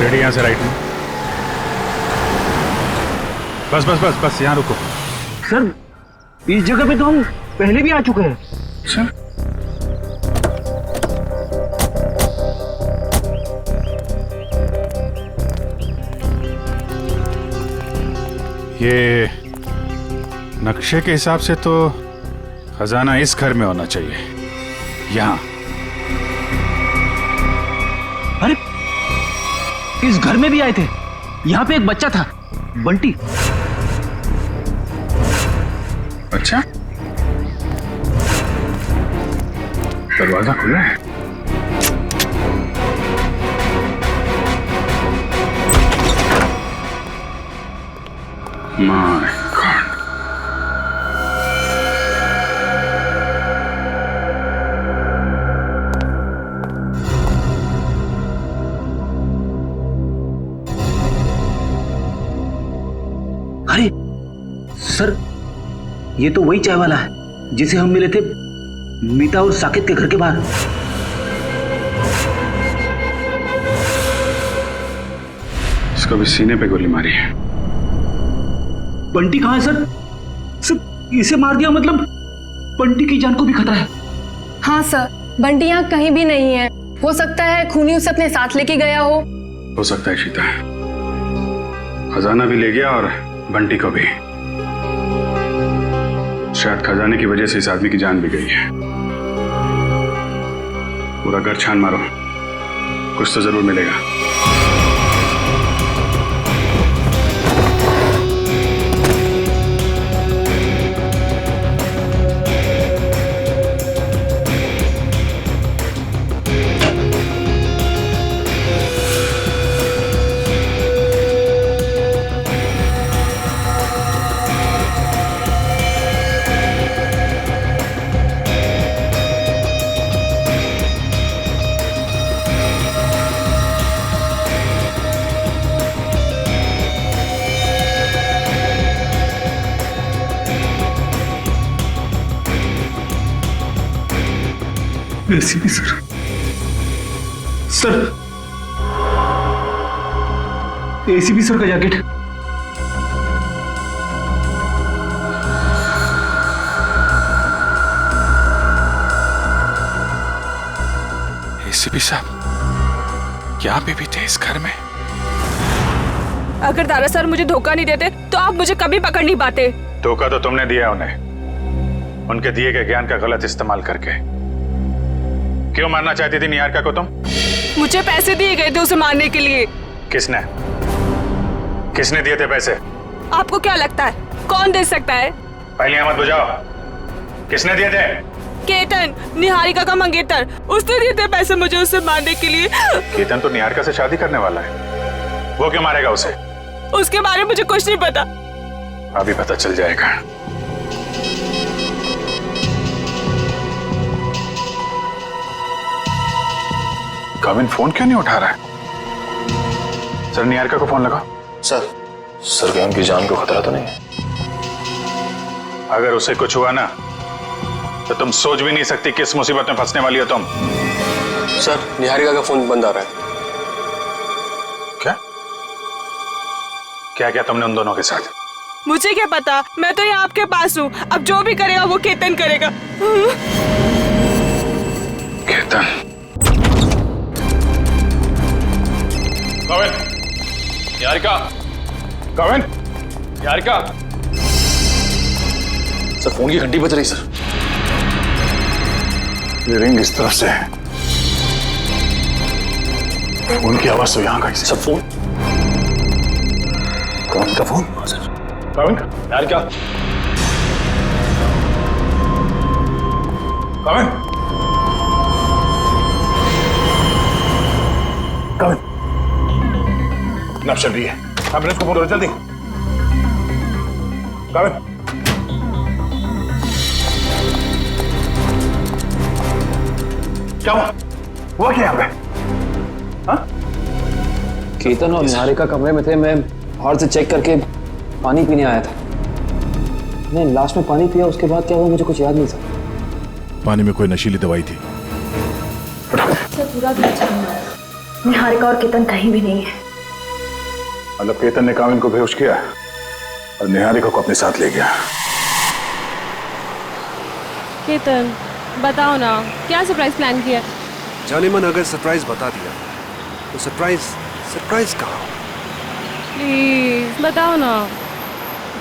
S19: रेडी, यहाँ से राइट में। बस बस बस बस, यहाँ रुको।
S8: सर इस जगह पे तो हम पहले भी आ चुके हैं।
S19: अच्छा, ये नक्शे के हिसाब से तो खजाना इस घर में होना चाहिए, यहाँ।
S8: अरे इस घर में भी आए थे। यहाँ पे एक बच्चा था, बंटी।
S19: अच्छा, दरवाजा खुला है। My God.
S8: अरे सर, ये तो वही चाय वाला है जिसे हम मिले थे मीता और साकेत के घर के बाहर।
S19: इसको भी सीने पे गोली मारी है।
S8: बंटी कहाँ है सर? सर इसे मार दिया मतलब बंटी की जान को भी खतरा है।
S12: हाँ सर, बंटी यहाँ कहीं भी नहीं है। हो सकता है खूनी उसे अपने साथ लेके गया हो
S19: सकता है शीता, खजाना भी ले गया और बंटी को भी। शायद खजाने की वजह से इस आदमी की जान भी गई है। पूरा घर छान मारो, कुछ तो जरूर मिलेगा।
S8: ACP sir, sir ACP sir का जैकेट।
S19: एसीपी साहब, क्या आप भी थे इस घर में?
S11: अगर दारा सर मुझे धोखा नहीं देते तो आप मुझे कभी पकड़ नहीं पाते।
S19: धोखा तो तुमने दिया उन्हें, उनके दिए गए ज्ञान का गलत इस्तेमाल करके। क्यों मारना चाहती थी निहारिका को तुम?
S11: मुझे पैसे दिए गए थे उसे मारने के लिए।
S19: किसने किसने दिए थे पैसे?
S11: आपको क्या लगता है कौन दे सकता है?
S19: पहले मत बुझाओ, किसने दिए थे?
S11: केतन, निहारिका का मंगेतर, उसने दिए थे पैसे मुझे उसे मारने के लिए।
S19: केतन तो निहारिका से शादी करने वाला है, वो क्यों मारेगा उसे?
S11: उसके बारे में मुझे कुछ नहीं पता।
S19: अभी पता चल जाएगा। कविन फोन क्यों नहीं उठा रहा है? सर निहारिका को फोन लगाओ।
S4: सर क्या उनकी जान को खतरा तो नहीं है?
S19: अगर उसे कुछ हुआ ना तो तुम सोच भी नहीं सकती किस मुसीबत में फंसने वाली हो तुम।
S4: सर निहारिका का फोन बंद आ रहा है।
S19: क्या क्या क्या तुमने उन दोनों के साथ?
S11: मुझे क्या पता, मैं तो यहाँ आपके पास हूँ। अब जो भी करेगा वो केतन करेगा।
S19: केतन।
S15: कविन, निहारिका, कविन, निहारिका।
S4: सर फोन की घंटी बज रही सर।
S19: ये रिंग इस तरफ से है, फोन की आवाज तो यहाँ का ही।
S4: सर फोन कौन का फोन? सर
S19: कविन,
S15: निहारिका,
S19: कविन, कविन। नब चल रही है, एम्बुलेंस को फोन करो जल्दी। कविन, क्या हुआ क्या यहाँ पे? हाँ?
S4: केतन और निहारिका कमरे में थे। मैं बाहर से चेक करके पानी पीने आया था। मैं लास्ट में पानी पिया, उसके बाद क्या हुआ मुझे कुछ याद नहीं था।
S6: पानी में कोई नशीली दवाई थी।
S12: सर पूरा घर छानना है, निहारिका और केतन कहीं भी नहीं है।
S6: मतलब केतन ने काविन को बेहोश किया और निहारिका को अपने साथ ले गया।
S11: केतन बताओ ना, क्या सरप्राइज प्लान किया?
S3: जाने मन अगर सरप्राइज बता दिया तो सरप्राइज कहाँ?
S11: प्लीज बताओ ना।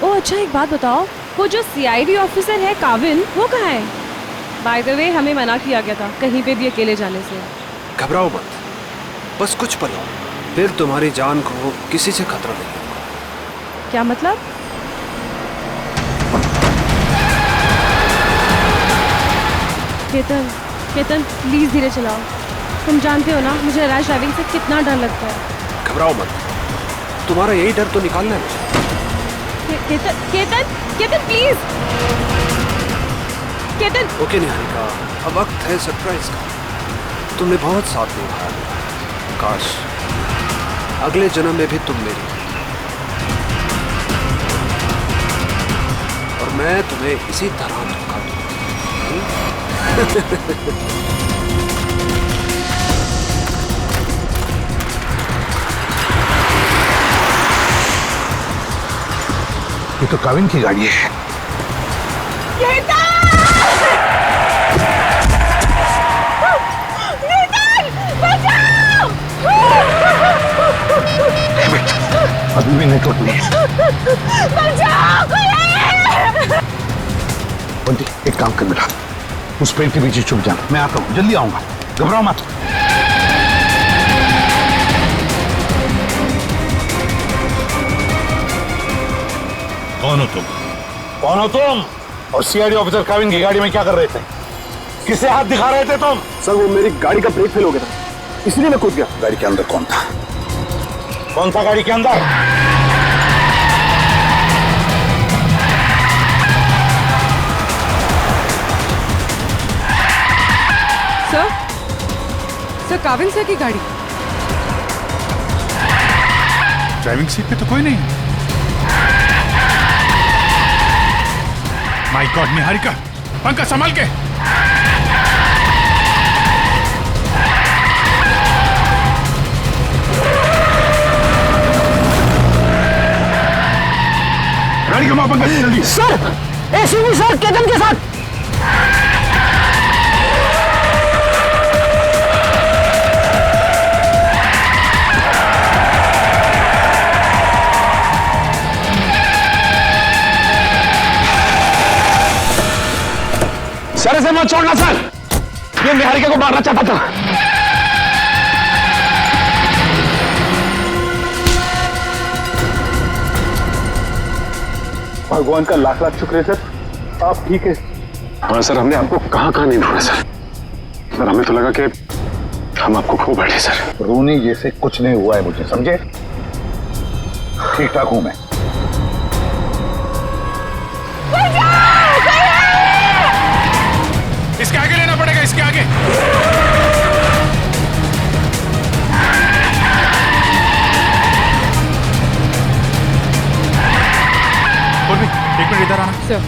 S11: ओ अच्छा, एक बात बताओ, वो जो सीआईडी ऑफिसर है काविन, वो कहाँ है? बाय द वे हमें मना किया गया था कहीं पे भी अकेले जाने से।
S3: घबराओ मत, बस कुछ पल और, फिर तुम्हारी जान को किसी से खतरा नहीं होगा।
S11: क्या मतलब? केतन केतन प्लीज धीरे चलाओ। तुम जानते हो ना मुझे रैश ड्राइविंग से कितना डर लगता है।
S3: घबराओ मत, तुम्हारा यही डर तो निकालना है।
S11: केतन केतन केतन प्लीज। केतन।
S3: ओके निहारिका, अब वक्त है सरप्राइज का। तुमने बहुत साथ निभाया, काश अगले जन्म में भी तुम मेरी और मैं तुम्हें इसी तरह धोखा दूं।
S13: ये तो काविन की गाड़ी है। अभी भी नेटवर्क नहीं है। बंटी एक काम कर बेटा, उस पेड़ के पीछे छुप जाना, मैं आता हूँ, जल्दी आऊंगा, घबराओ मत।
S6: कौन हो तुम?
S13: कौन हो तुम? और सीआईडी ऑफिसर काविन की गाड़ी में क्या कर रहे थे? किसे हाथ दिखा रहे थे तुम?
S3: सर वो मेरी गाड़ी का ब्रेक फेल हो गया था, इसलिए मैं कूद गया।
S13: गाड़ी के अंदर कौन था? कौन था गाड़ी के अंदर?
S1: सर काविन सर की गाड़ी।
S6: ड्राइविंग सीट पे तो कोई नहीं। माय गॉड निहारिका, पंखा संभाल के। गाड़ी घुमा पंखा जल्दी।
S20: सर एसीपी सर केतन के साथ।
S13: सर इसे मत छोड़ना सर, ये निहारिका को मारना चाहता था।
S2: भगवान का लाख लाख शुक्र है सर, आप ठीक है।
S15: हाँ सर, हमने आपको कहाँ नहीं ढूंढा सर। सर हमें तो लगा कि हम आपको खो बैठे सर।
S13: रोनी जैसे कुछ नहीं हुआ है मुझे, समझे? ठीक ठाक हूं मैं।
S6: इसके आगे लेना पड़ेगा, इसके आगे। और भी एक मिनट इधर आना।
S1: सर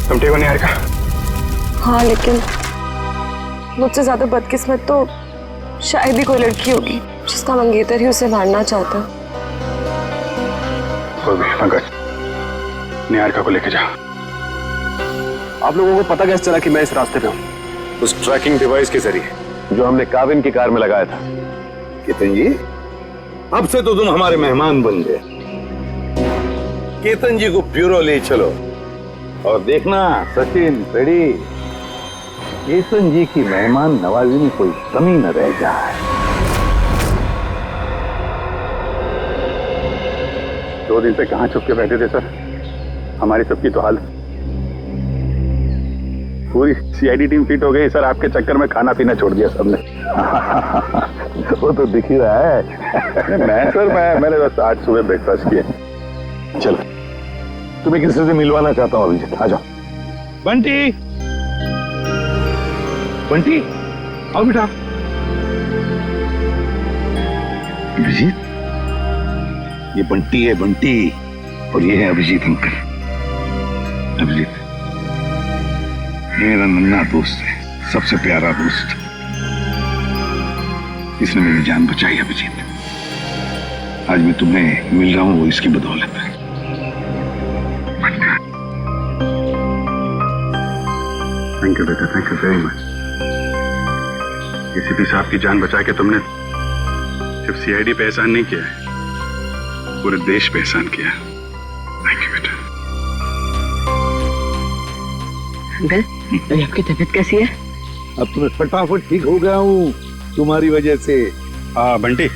S2: तुम ठीक हो निहारिका?
S11: हाँ लेकिन मुझसे ज्यादा बदकिस्मत तो शायद ही कोई लड़की होगी जिसका मंगेतर ही उसे मारना चाहता।
S6: कोई भी पंकज, निहारिका को लेके जा।
S2: आप लोगों को पता कैसे चला कि मैं इस रास्ते पे हूँ?
S15: उस ट्रैकिंग डिवाइस के जरिए
S2: जो हमने काविन की कार में लगाया था।
S13: केतन जी, अब से तो तुम हमारे मेहमान बन गए। केतन जी को ब्यूरो ले चलो और देखना सचिन पेड़ी, केतन जी की मेहमान नवाजी में कोई कमी न रह जाए।
S19: 2 दिन से कहाँ छुप के बैठे थे सर? हमारी सबकी तो हालत, पूरी सीआईडी टीम फिट हो गई सर। आपके चक्कर में खाना पीना छोड़ दिया सबने।
S13: वो तो दिख ही रहा है।
S19: मैंने बस आज सुबह ब्रेकफास्ट किया।
S13: चलो, तुम्हें किसी से मिलवाना चाहता हूँ अभिजीत, आ जाओ।
S19: बंटी,
S13: बंटी आओ बेटा। अभिजीत, ये बंटी है, बंटी, और ये है अभिजीत अंकल। अभिजीत ये मेरा नन्हा दोस्त है, सबसे प्यारा दोस्त। इसने मेरी जान बचाई अभिजीत। आज मैं तुम्हें मिल रहा हूं वो इसकी बदौलत है।
S19: थैंक यू बेटा, thank you very much. ACP साहब की जान बचा के तुमने सिर्फ सीआईडी पे एहसान नहीं किया है, पूरे देश पे एहसान किया। थैंक यू बेटा।
S18: अंकल, अभी आपकी तबीयत कैसी है?
S13: अब तुम्हें फटाफट ठीक हो गया हूँ तुम्हारी वजह से।
S19: बंटी,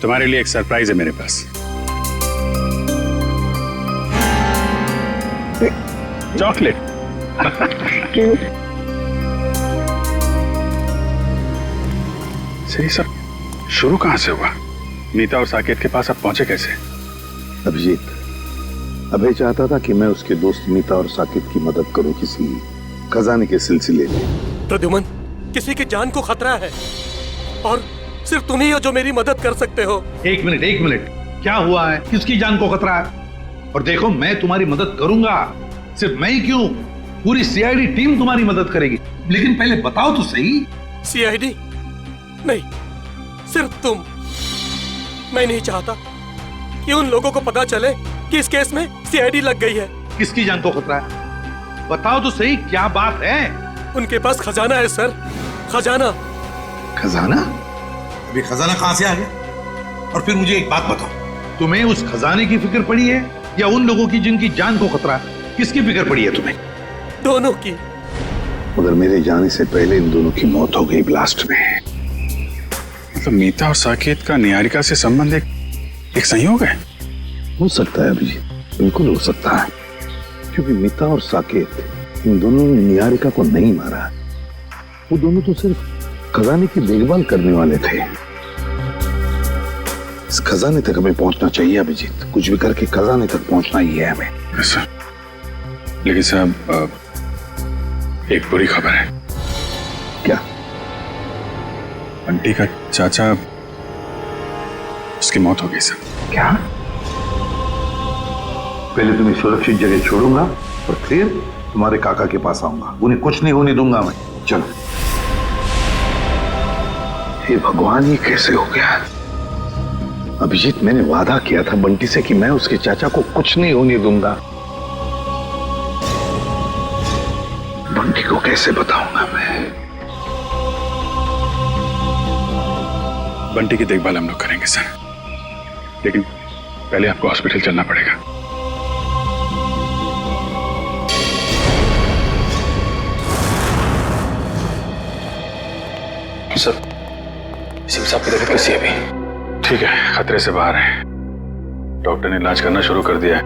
S19: तुम्हारे लिए एक सरप्राइज है मेरे पास। चॉकलेट। सही सब शुरू कहां से हुआ? नीता और साकेत के पास अब पहुंचे कैसे?
S13: अभिजीत, अभय चाहता था कि मैं उसके दोस्त नीता और साकेत की मदद करूं किसी खजाने के सिलसिले में।
S5: प्रद्युमन, किसी की जान को खतरा है और सिर्फ तुम ही हो जो मेरी मदद कर सकते हो।
S13: एक मिनट, क्या हुआ है? किसकी जान को खतरा है? और देखो, मैं तुम्हारी मदद करूंगा। सिर्फ मैं ही क्यों, पूरी सीआईडी टीम तुम्हारी मदद करेगी। लेकिन पहले बताओ तो सही।
S5: सीआईडी नहीं, सिर्फ तुम। मैं नहीं चाहता कि उन लोगों को पता चले कि इस केस में सीआईडी लग गई है।
S13: किसकी जान को खतरा है? बताओ तो सही, क्या बात है?
S5: उनके पास खजाना है सर, खजाना।
S13: खजाना? अभी खजाना कहां से आ गया? और फिर मुझे एक बात बताओ, तुम्हें उस खजाने की फिक्र पड़ी है या उन लोगों की जिनकी जान को खतरा है? किसकी फिक्र पड़ी है तुम्हें?
S5: दोनों की।
S13: मगर मेरे जाने से पहले इन दोनों की मौत हो गई ब्लास्ट में।
S19: मतलब मीता और साकेत का निहारिका से संबंध एक संयोग है?
S13: हो सकता है अभिजीत, बिल्कुल हो सकता है, क्योंकि मीता और साकेत, इन दोनों ने निहारिका को नहीं मारा। वो दोनों तो सिर्फ खजाने की देखभाल करने वाले थे। इस खजाने तक हमें पहुंचना चाहिए अभिजीत। कुछ भी करके खजाने तक पहुंचना ही है हमें।
S19: ऐसा? लेकिन साहब, एक बुरी खबर है।
S13: क्या?
S19: बंटी का चाचा, उसकी मौत हो गई सर।
S13: क्या? पहले तुम्हें सुरक्षित जगह छोड़ूंगा और फिर तुम्हारे काका के पास आऊंगा। उन्हें कुछ नहीं होने दूंगा मैं। चलो। हे भगवान, ये कैसे हो गया? अभिजीत, मैंने वादा किया था बंटी से कि मैं उसके चाचा को कुछ नहीं होने दूंगा। बंटी को कैसे बताऊंगा मैं?
S19: बंटी की देखभाल हम लोग करेंगे सर, लेकिन पहले आपको हॉस्पिटल चलना पड़ेगा।
S4: सर, साहब की तबीयत कैसी है अभी?
S19: ठीक है, खतरे से बाहर है। डॉक्टर ने इलाज करना शुरू कर दिया है।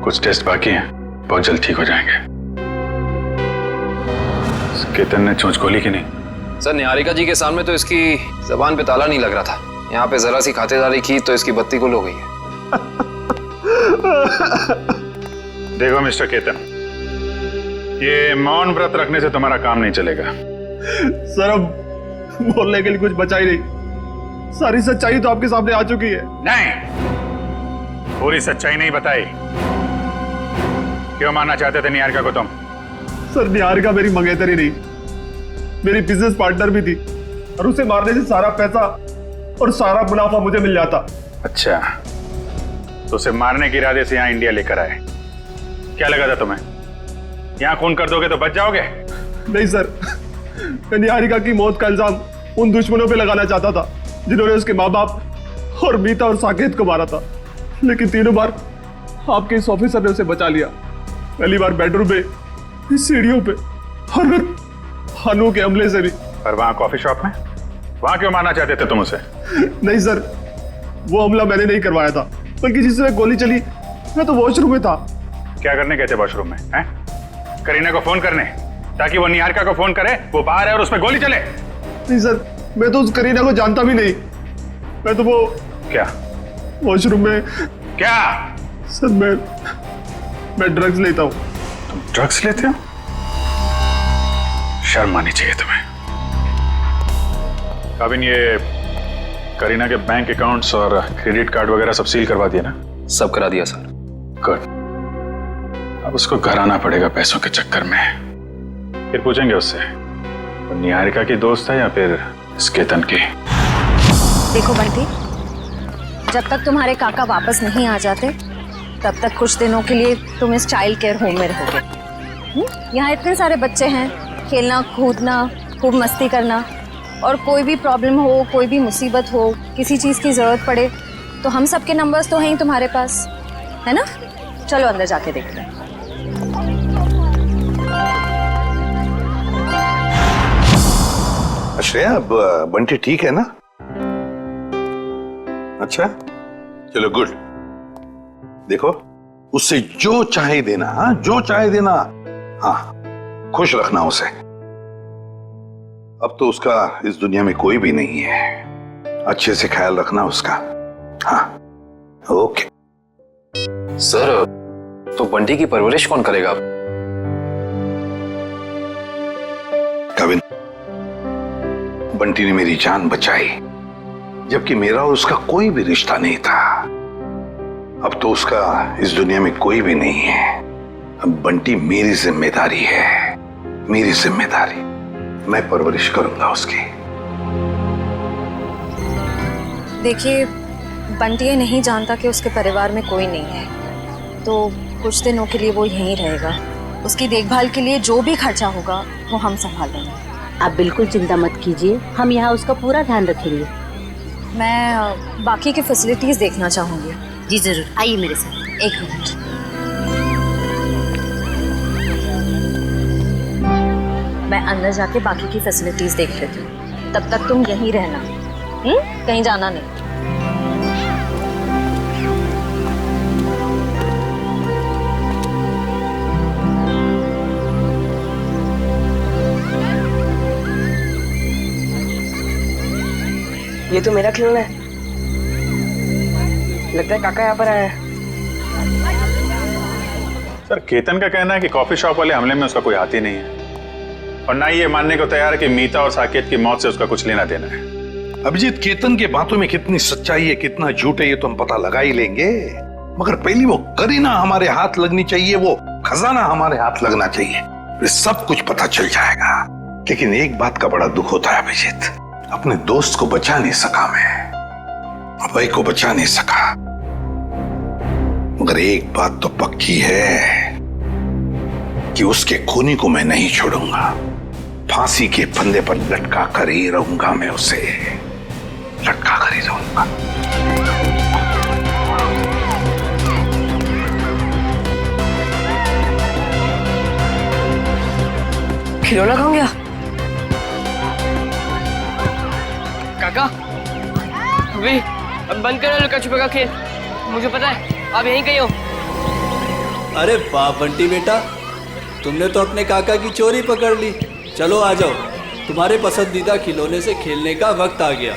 S19: कुछ टेस्ट बाकी हैं, बहुत जल्द ठीक हो जाएंगे। केतन ने चोंच खोली कि नहीं?
S4: सर, निहारिका जी के सामने तो इसकी जबान पे ताला नहीं लग रहा था। यहाँ पे जरा सी खातिरदारी की तो इसकी बत्ती गुल हो गई है।
S19: देखो मिस्टर केतन, ये मौन व्रत रखने से तुम्हारा काम नहीं चलेगा।
S9: सर, अब बोलने के लिए कुछ बचा ही नहीं। सारी सच्चाई तो आपके सामने आ चुकी है।
S19: नहीं, पूरी सच्चाई नहीं बताई। क्यों मारना चाहते थे निहारिका को तुम?
S9: सर, निहारिका मेरी मंगेतरी नहीं, मेरी बिजनेस पार्टनर भी थी, और उसे मारने से सारा पैसा और सारा मुनाफा मुझे मिल जाता।
S19: अच्छा, तो उसे मारने के इरादे से यहाँ इंडिया लेकर आए। क्या लगा था तुम्हें यहाँ खून कर दोगे तो बच जाओगे?
S9: नहीं सर, मैं निहारिका की मौत का इल्जाम उन दुश्मनों पे लगाना चाहता था जिन्होंने उसके माँ बाप और मीता और साकेत को मारा था। लेकिन तीनों बार आपके इस ऑफिसर ने उसे बचा लिया। पहली बार बेडरूम पे, सीढ़ियों पे, और फिर हनु के हमले से भी।
S19: और वहां कॉफी शॉप में, वहां क्यों मारना चाहते थे तुम उसे?
S9: नहीं सर, वो हमला मैंने नहीं करवाया था। बल्कि जिससे गोली चली मैं तो वॉशरूम में था।
S19: क्या करने गए थे वॉशरूम में? हैं? करीना को फोन करने, ताकि वो निहारिका को फोन करे, वो बाहर है और उस पर गोली चले।
S9: नहीं सर, मैं तो उस करीना को जानता भी नहीं। मैं तो वो
S19: क्या
S9: वॉशरूम में
S19: क्या?
S9: सर मैं ड्रग्स लेता हूँ।
S19: तुम ड्रग्स लेते हो? शर्म आनी चाहिए तुम्हें। काबिन, ये करीना के बैंक अकाउंट्स और क्रेडिट कार्ड वगैरह सब सील करवा दिया ना?
S4: सब करा दिया सर।
S19: गुड। अब उसको घर आना पड़ेगा पैसों के चक्कर में। फिर पूछेंगे उससे वो निहारिका की दोस्त है या फिर इस केतन की।
S12: देखो बंटी, जब तक तुम्हारे काका वापस नहीं आ जाते तब तक कुछ दिनों के लिए तुम इस चाइल्ड केयर होम में रहोगे। यहाँ इतने सारे बच्चे हैं, खेलना कूदना, खूब मस्ती करना, और कोई भी प्रॉब्लम हो, कोई भी मुसीबत हो, किसी चीज़ की ज़रूरत पड़े तो हम सबके नंबर्स तो हैं ही तुम्हारे पास, है ना? चलो अंदर जाके देखते हैं।
S13: श्रेया, अब बंटी ठीक है ना? अच्छा, चलो गुड। देखो, उससे जो चाहे देना, हाँ, जो चाहे देना, हाँ, खुश रखना उसे। अब तो उसका इस दुनिया में कोई भी नहीं है। अच्छे से ख्याल रखना उसका। हाँ, ओके।
S4: सर, तो बंटी की परवरिश कौन करेगा?
S13: कविन, बंटी ने मेरी जान बचाई, जबकि मेरा और उसका कोई भी रिश्ता नहीं था। अब तो उसका इस दुनिया में कोई भी नहीं है। अब बंटी मेरी जिम्मेदारी है, मेरी जिम्मेदारी। मैं परवरिश करूंगा उसकी।
S12: देखिए, बंटी ये नहीं जानता कि उसके परिवार में कोई नहीं है, तो कुछ दिनों के लिए वो यहीं रहेगा। उसकी देखभाल के लिए जो भी खर्चा होगा वो हम संभाल लेंगे।
S21: आप बिल्कुल चिंता मत कीजिए, हम यहाँ उसका पूरा ध्यान रखेंगे।
S12: मैं बाकी की फैसिलिटीज देखना चाहूंगी।
S21: जी जरूर, आइए मेरे साथ।
S12: एक मिनट। मैं अंदर जाके बाकी की फैसिलिटीज देख लेती हूँ, तब तक तुम यहीं रहना, कहीं जाना नहीं।
S17: ये तो मेरा खिलौना है। लगता है काका यहाँ पर आया है।
S19: सर, केतन का कहना है कि कॉफी शॉप वाले हमले में उसका कोई हाथ ही नहीं है, और ना ही ये मानने को तैयार है कि मीता और साकेत की मौत से उसका कुछ लेना देना है।
S13: अभिजीत, केतन के बातों में कितनी सच्चाई है, कितना झूठ है, ये तो हम पता लगा ही लेंगे। मगर पहली वो करीना हमारे हाथ लगनी चाहिए, वो खजाना हमारे हाथ लगना चाहिए, फिर सब कुछ पता चल जाएगा। लेकिन एक बात का बड़ा दुख होता है अभिजीत, अपने दोस्त को बचा नहीं सका मैं, अभय को बचा नहीं सका। मगर एक बात तो पक्की है कि उसके खूनी को मैं नहीं छोड़ूंगा। फांसी के फंदे पर लटका कर ही रहूंगा, मैं उसे लटका कर ही रहूंगा।
S17: खिलौना कहाँ गया? काका, अभी अब बंद करो लुका छुपा का खेल। मुझे पता है आप यहीं कहीं हो।
S14: अरे वाह बंटी बेटा, तुमने तो अपने काका की चोरी पकड़ ली। चलो आ जाओ, तुम्हारे पसंदीदा खिलौने से खेलने का वक्त आ गया।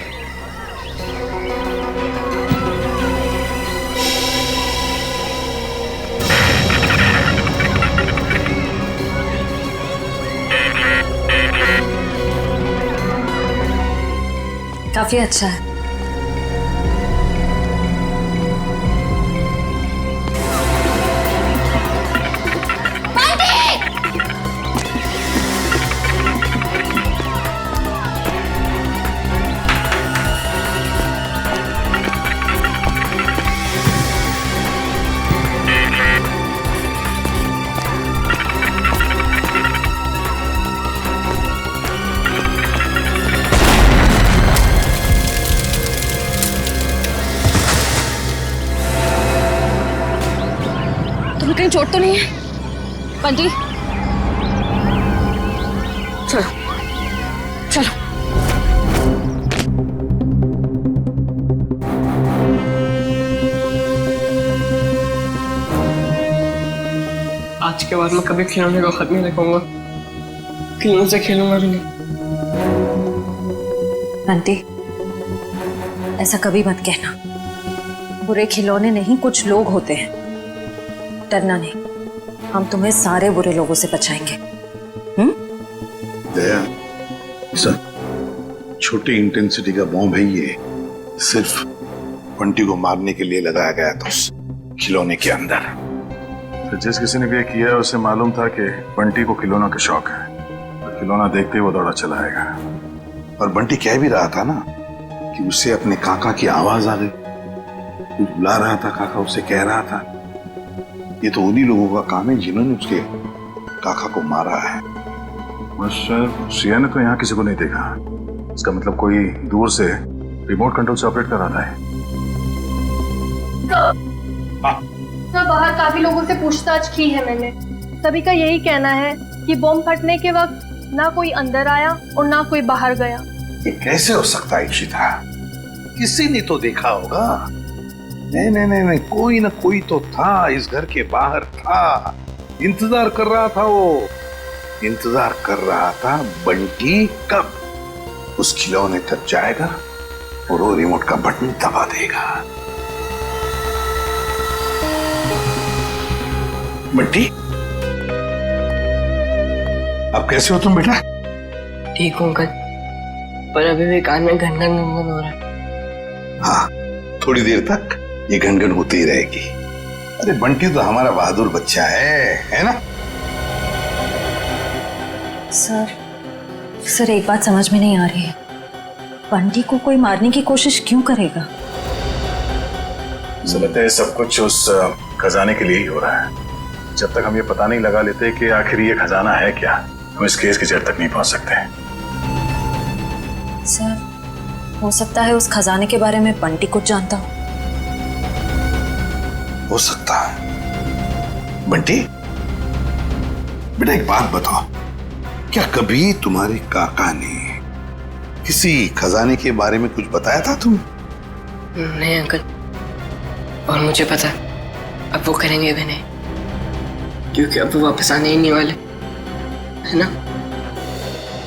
S12: काफी अच्छा है। कहीं चोट तो नहीं है बंटी? चलो चलो।
S17: आज के बाद मैं कभी खिलौने को हाथ नहीं लगाऊंगा, खिलौनों से खेलूंगा भी नहीं।
S12: बंटी, ऐसा कभी मत कहना। बुरे खिलौने नहीं, कुछ लोग होते हैं। डरना नहीं, हम तुम्हें सारे बुरे लोगों से बचाएंगे।
S13: दया, सर, छोटी इंटेंसिटी का बॉम्ब है ये। सिर्फ बंटी को मारने के लिए लगाया गया था उस खिलौने के अंदर।
S6: तो जिस किसी ने भी ये किया है उसे मालूम था कि बंटी को खिलौना का शौक है, तो खिलौना देखते ही वो दौड़ा चला आएगा।
S13: और बंटी कह भी रहा था ना कि उसे अपने काका की आवाज आ गई, कुछ बुला रहा था काका, उसे कह रहा था। ये तो उन्हीं लोगों का काम है जिन्होंने उसके काका को मारा है।
S6: सिया ने तो यहाँ किसी को नहीं देखा। इसका मतलब कोई दूर से रिमोट कंट्रोल से ऑपरेट कर रहा है।
S10: सर, बाहर काफी लोगों से पूछताछ की है मैंने। सभी का यही कहना है कि बॉम्ब फटने के वक्त ना कोई अंदर आया और ना कोई बाहर गया।
S13: ये कैसे हो सकता है इशिता? किसी ने तो देखा होगा। नहीं, कोई ना कोई तो था, इस घर के बाहर था, इंतजार कर रहा था। वो इंतजार कर रहा था बंटी कब उस खिलौने तक जाएगा और वो रिमोट का बटन दबा देगा। बंटी, अब कैसे हो तुम बेटा?
S17: ठीक हूँ अंकल, पर अभी भी कान में घन-घन हो रहा है।
S13: हाँ, थोड़ी देर तक ये घन-घन होती ही रहेगी। अरे बंटी तो हमारा बहादुर बच्चा है ना?
S12: सर, एक बात समझ में नहीं आ रही है। बंटी को कोई मारने की कोशिश क्यों करेगा?
S6: मुझे लगता है सब कुछ उस खजाने के लिए ही हो रहा है। जब तक हम ये पता नहीं लगा लेते कि आखिर ये खजाना है क्या, हम इस केस की जड़ तक नहीं पहुंच सकते।
S12: सर, हो सकता है उस खजाने के बारे में बंटी कुछ जानता
S13: हो सकता है। बंटी, बेटा एक बात बताओ, क्या कभी तुम्हारे काका ने किसी खजाने के बारे में कुछ बताया था तुम?
S17: नहीं अंकल, और मुझे पता अब वो करेंगे भी नहीं, क्योंकि अब वो वापस आने ही नहीं वाले, है ना?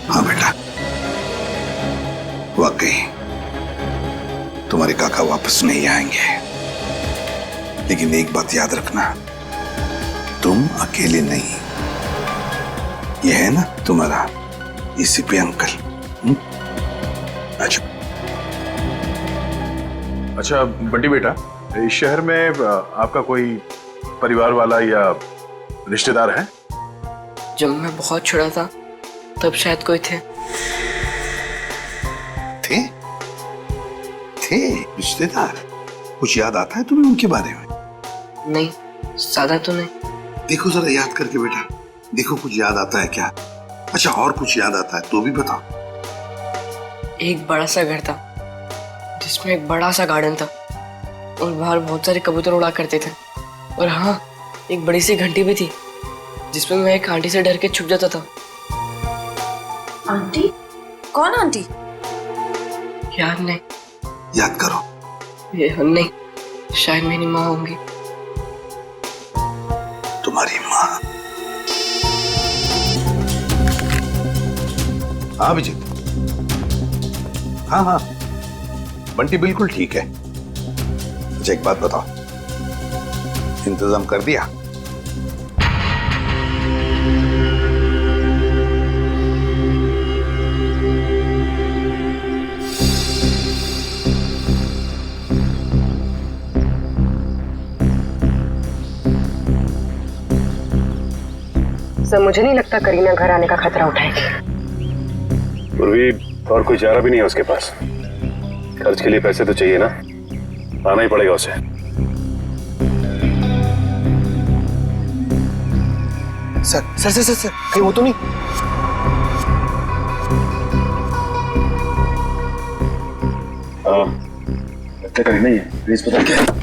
S13: हाँ बेटा, वाकई तुम्हारे काका वापस नहीं आएंगे। लेकिन एक बात याद रखना, तुम अकेले नहीं। ये है ना तुम्हारा एसीपी अंकल।
S6: अच्छा बंटी बेटा, इस शहर में आपका कोई परिवार वाला या रिश्तेदार है?
S17: जब मैं बहुत छोटा था तब शायद कोई थे।
S13: थे रिश्तेदार? कुछ याद आता है तुम्हें उनके बारे में?
S17: नहीं, ज्यादा तो नहीं।
S13: देखो जरा याद करके बेटा, देखो कुछ याद आता है क्या? अच्छा, और कुछ याद आता है तो भी बताओ।
S17: एक बड़ा सा घर था जिसमें एक बड़ा सा गार्डन था और बाहर बहुत सारे कबूतर उड़ा करते थे। और हाँ, एक बड़ी सी घंटी भी थी जिसमें मैं एक आंटी से डर के छुप जाता था।
S12: आंटी? कौन आंटी?
S17: याद नहीं।
S13: याद करो।
S17: ये नहीं, शायद मेरी माँ होंगी।
S13: तुम्हारी माँ? हाँ अभिजीत, हाँ, बंटी बिल्कुल ठीक है। अच्छा एक बात बताओ, इंतजाम कर दिया?
S18: सर, मुझे नहीं लगता करीना घर आने का खतरा उठाएगी।
S15: पूर्वी और कोई चारा भी नहीं है उसके पास। खर्च के लिए पैसे तो चाहिए ना, आना ही पड़ेगा उसे।
S2: सर, कहीं वो तो नहीं?
S15: हाँ, लगता करीना ही है। प्लीज पता क्या है?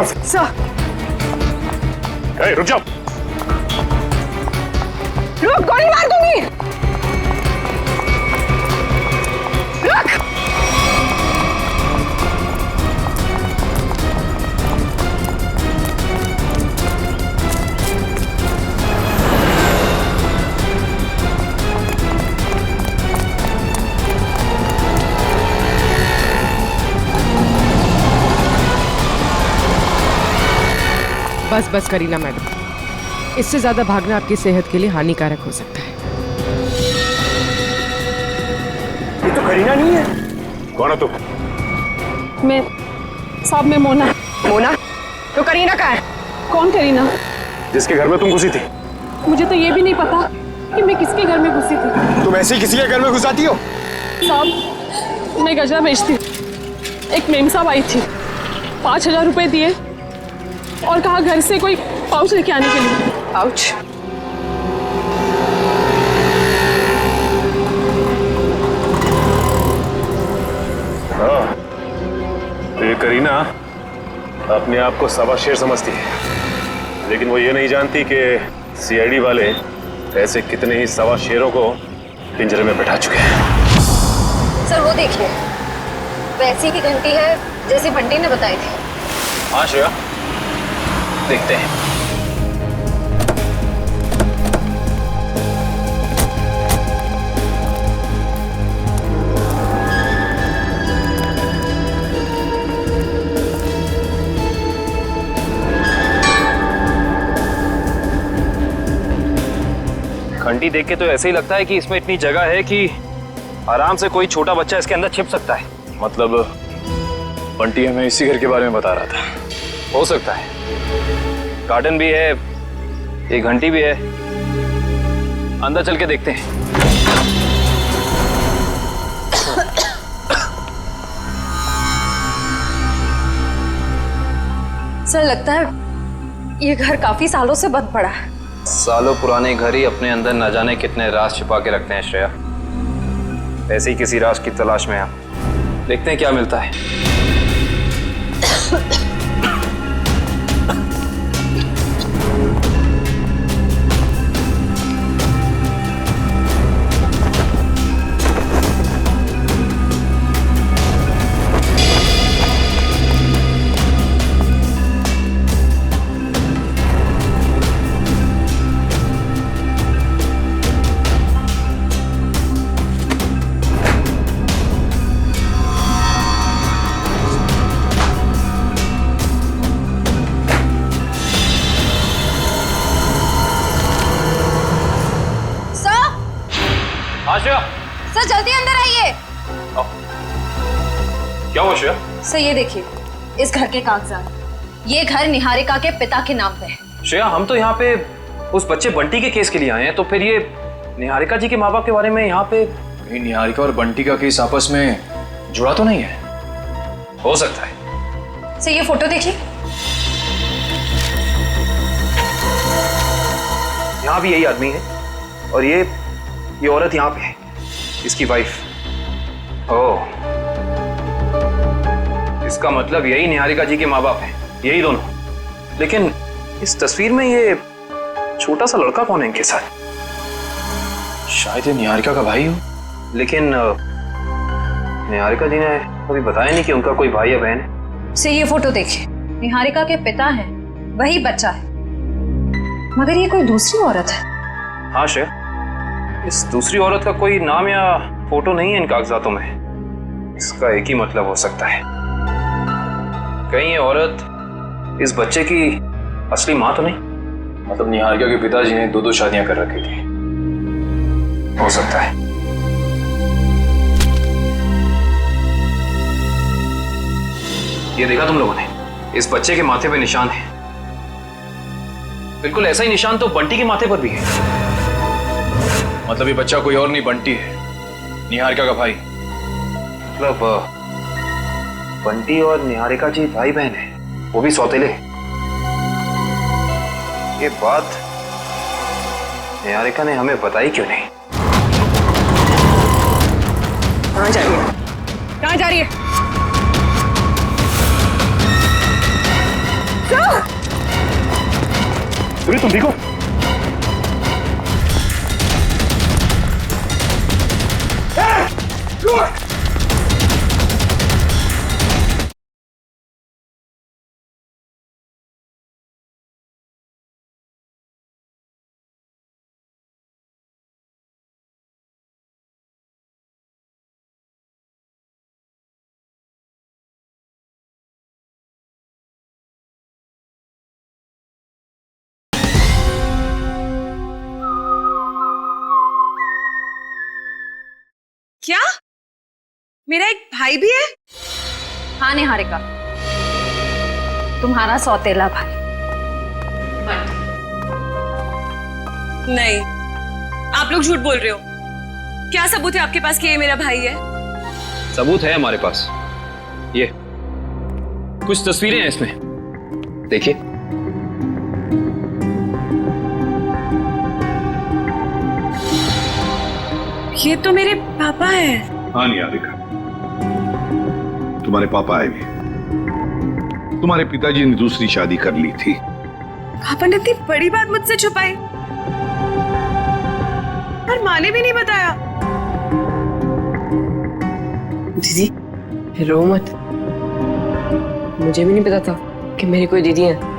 S18: सर
S15: रुक जाओ।
S18: रुक, गोली मार दूंगी। रुक।
S1: बस बस करीना मैडम, इससे ज्यादा भागना आपकी सेहत के लिए हानिकारक हो सकता है।
S2: ये तो करीना नहीं है।
S15: कौन है तू?
S11: मैं साहब, मैं मोना।
S18: मोना? तो करीना कहाँ है?
S11: कौन करीना?
S15: जिसके घर में तुम घुसी थी।
S11: मुझे तो ये भी नहीं पता कि मैं किसके घर में घुसी थी।
S2: तुम ऐसे ही किसी के घर में घुस जाती हो?
S11: साहब, मैं गजरा बेचती। एक मेम साहब आई थी, 5,000 रुपए दिए और कहा घर से कोई पाउच लेके आने के लिए।
S18: पाउच?
S15: हाँ, तो ये करीना अपने आप को सवा शेर समझती है, लेकिन वो ये नहीं जानती कि सीआईडी वाले ऐसे कितने ही सवा शेरों को पिंजरे में बैठा चुके हैं।
S12: सर वो देखिए, वैसी की घंटी है जैसी बंटी ने बताई थी।
S4: हाँ श्रेया, देखते हैं। घंटी देख के तो ऐसे ही लगता है कि इसमें इतनी जगह है कि आराम से कोई छोटा बच्चा इसके अंदर छिप सकता है।
S6: मतलब बंटी हमें इसी घर के बारे में बता रहा था।
S4: हो सकता है, गार्डन भी है, एक घंटी भी है। अंदर चल के देखते हैं।
S12: सर लगता है ये घर काफी सालों से बंद पड़ा है।
S4: सालों पुराने घर ही अपने अंदर न जाने कितने राज छिपा के रखते हैं श्रेया। ऐसे ही किसी राज की तलाश में आप देखते हैं क्या मिलता है।
S12: सर जल्दी अंदर आइए।
S4: क्या हुआ श्रेया?
S12: सर ये देखिए, इस घर के कागजात। ये घर निहारिका के पिता के नाम पे है।
S4: श्रेया, हम तो यहाँ पे उस बच्चे बंटी के केस के लिए आए हैं, तो फिर ये निहारिका जी के माँ बाप के बारे में यहाँ पे?
S6: निहारिका और बंटी का केस आपस में जुड़ा तो नहीं है?
S4: हो सकता है।
S12: सर ये फोटो देखिए।
S4: यहाँ भी यही आदमी है और ये औरत यहाँ पे है, इसकी वाइफ। ओह, इसका मतलब यही निहारिका जी के माँ बाप हैं, यही दोनों। लेकिन इस तस्वीर में ये छोटा सा लड़का कौन है इनके साथ?
S6: शायद ये निहारिका का भाई हो।
S4: लेकिन निहारिका जी ने कभी बताया नहीं कि उनका कोई भाई या बहन है।
S12: से ये फोटो देखिए, निहारिका के पिता हैं, वही बच्चा है, मगर ये कोई दूसरी औरत है।
S4: हाँ श्रेया, इस दूसरी औरत का कोई नाम या फोटो नहीं है इन कागजातों में। इसका एक ही मतलब हो सकता है, कहीं ये औरत इस बच्चे की असली माँ तो नहीं?
S6: मतलब निहारिका के पिताजी ने 2-2 शादियां कर रखी थी।
S4: हो सकता है। ये देखा तुम लोगों ने, इस बच्चे के माथे पे निशान है। बिल्कुल ऐसा ही निशान तो बंटी के माथे पर भी है।
S6: मतलब ये बच्चा कोई और नहीं, बंटी है, निहारिका का भाई।
S4: मतलब बंटी और निहारिका जी भाई बहन है, वो भी सौतेले। ये बात निहारिका ने हमें बताई क्यों नहीं?
S18: कहाँ जा रही है? कहाँ जा रही है?
S15: सूरी तुम ठीक हो?
S12: क्या मेरा एक भाई भी है? हाँ निहारिका, तुम्हारा सौतेला भाई।
S17: नहीं, आप लोग झूठ बोल रहे हो। क्या सबूत है आपके पास कि ये मेरा भाई है?
S4: सबूत है हमारे पास। ये कुछ तस्वीरें हैं इसमें, देखिए।
S17: ये तो मेरे पापा है।
S13: हाँ निहारिका, तुम्हारे पापा आए भी। तुम्हारे पिताजी ने दूसरी शादी कर ली थी।
S17: पापा ने इतनी बड़ी बात मुझसे छुपाई और माँ ने भी नहीं बताया। दीदी रो मत, मुझे भी नहीं पता था कि मेरी कोई दीदी है।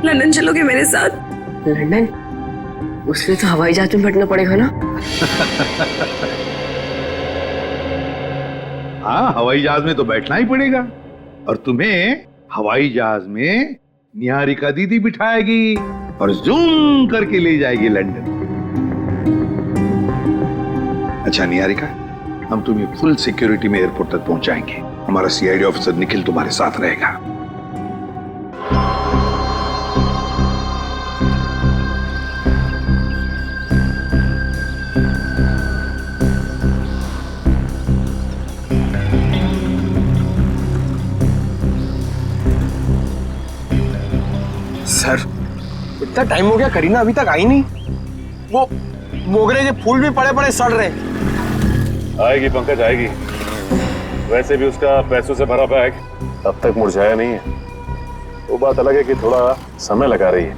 S17: लंदन चलोगे मेरे साथ? लंदन? उसके तो हवाई जहाज में बैठना पड़ेगा ना?
S13: हाँ, हवाई जहाज में तो बैठना ही पड़ेगा। और तुम्हें हवाई जहाज में निहारिका दीदी बिठाएगी और जूम करके ले जाएगी लंदन। अच्छा निहारिका, हम तुम्हें फुल सिक्योरिटी में एयरपोर्ट तक पहुंचाएंगे। हमारा सीआईडी ऑफिसर निखिल तुम्हारे साथ रहेगा।
S2: सर, इतना टाइम हो गया, करीना अभी तक आई नहीं। वो मोगरे के फूल भी पड़े पड़े सड़ रहे।
S15: आएगी पंकज, आएगी। वैसे भी उसका पैसों से भरा बैग अब तक मुरझाया नहीं है। वो बात अलग है कि थोड़ा समय लगा रही है।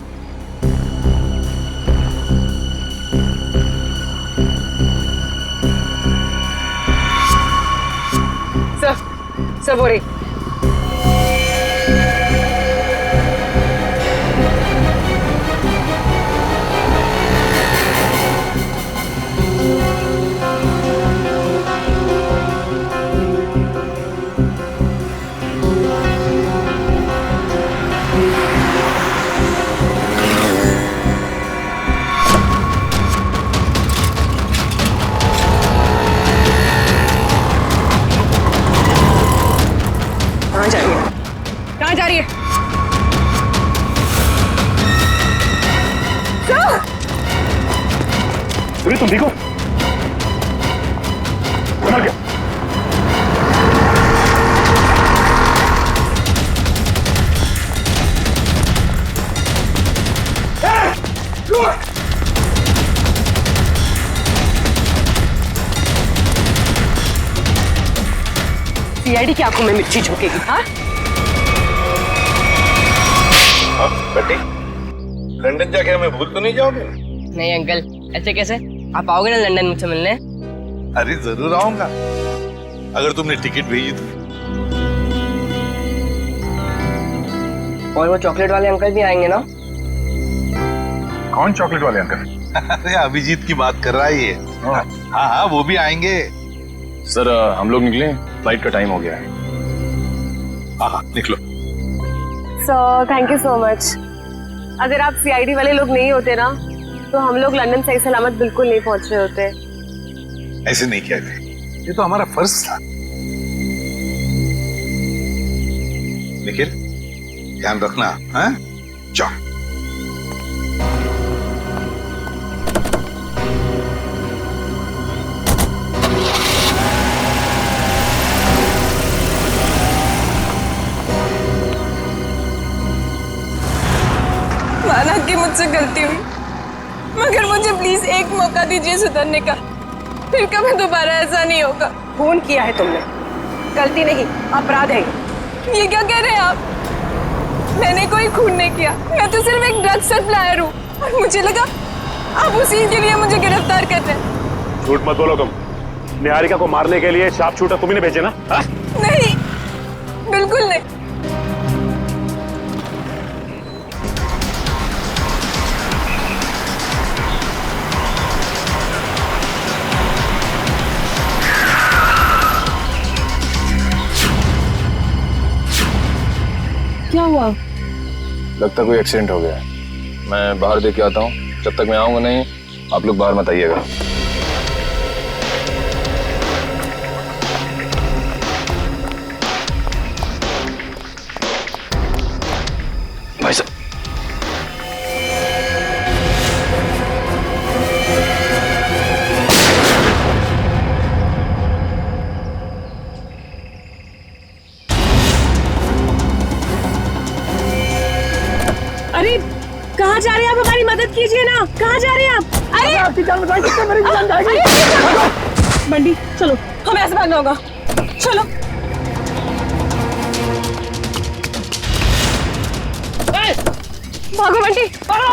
S17: सब हो रही। कहाँ जा रही है?
S15: सूरी तुम ठीक हो? मर गया।
S18: सीआईडी की आंखों में मिर्ची झोंकेगी। हाँ
S13: बेटी, लंदन जाके हमें भूल तो नहीं जाओगे?
S17: नहीं अंकल, ऐसे कैसे? आप आओगे ना लंदन मुझसे मिलने?
S13: अरे जरूर आऊंगा, अगर तुमने टिकट भेजी तो।
S17: और वो चॉकलेट वाले अंकल भी आएंगे ना?
S13: कौन चॉकलेट वाले अंकल? अरे अभिजीत की बात कर रहा है ये। हाँ हाँ, वो भी आएंगे।
S15: सर हम लोग निकले, फ्लाइट का टाइम हो गया है।
S13: हाँ निकलो।
S11: Sir thank you so much. अगर आप सीआईडी वाले लोग नहीं होते ना, तो हम लोग लंदन सही सलामत बिल्कुल नहीं पहुंच रहे होते।
S13: ऐसे नहीं कहते, ये तो हमारा फर्ज था। निखिल, ध्यान रखना। हाँ जाओ।
S17: माना कि मुझसे गलती हुई, मगर मुझे प्लीज एक मौका दीजिए सुधरने का। फिर कभी दोबारा ऐसा नहीं होगा।
S18: खून किया है तुमने, गलती नहीं अपराध है।
S17: ये क्या कह रहे हैं आप? मैंने कोई खून नहीं किया, मैं तो सिर्फ एक ड्रग सप्लायर हूँ और मुझे लगा आप उसी के लिए मुझे गिरफ्तार कर रहे हैं।
S15: झूठ मत बोलो तुम। निहारिका को मारने के लिए शार्प शूटर तुम्ही ने भेजे ना? हा?
S17: नहीं, बिल्कुल नहीं।
S11: क्या हुआ?
S2: लगता कोई एक्सीडेंट हो गया है। मैं बाहर देख के आता हूँ। जब तक मैं आऊंगा नहीं, आप लोग बाहर मत आइएगा। भाई साहब,
S11: अरे कहाँ जा रहे हैं आप? हमारी मदद कीजिए ना, कहाँ जा रहे हैं आप? अरे
S20: आपकी जान बचाई सकते, मेरी जान जाएगी।
S11: बंटी चलो, हमें ऐसे भागना होगा, चलो। भागो बंटी, भागो।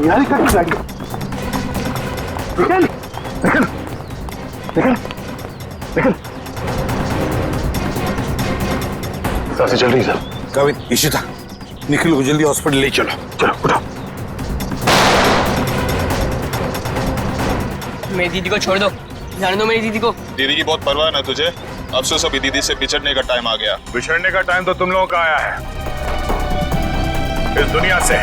S20: निहारिका की गाड़ी। निकल निकल निकल निकल।
S15: सांसें चल रही सर।
S13: काविन, इशिता, निखिल को जल्दी हॉस्पिटल ले चलो।
S15: चलो उठो।
S17: मेरी दीदी को छोड़ दो, जाने दो मेरी दीदी को।
S6: दीदी की बहुत परवाह ना तुझे? अफसोस अभी दीदी से बिछड़ने का टाइम आ गया। बिछड़ने का टाइम तो तुम लोगों का आया है, इस दुनिया से।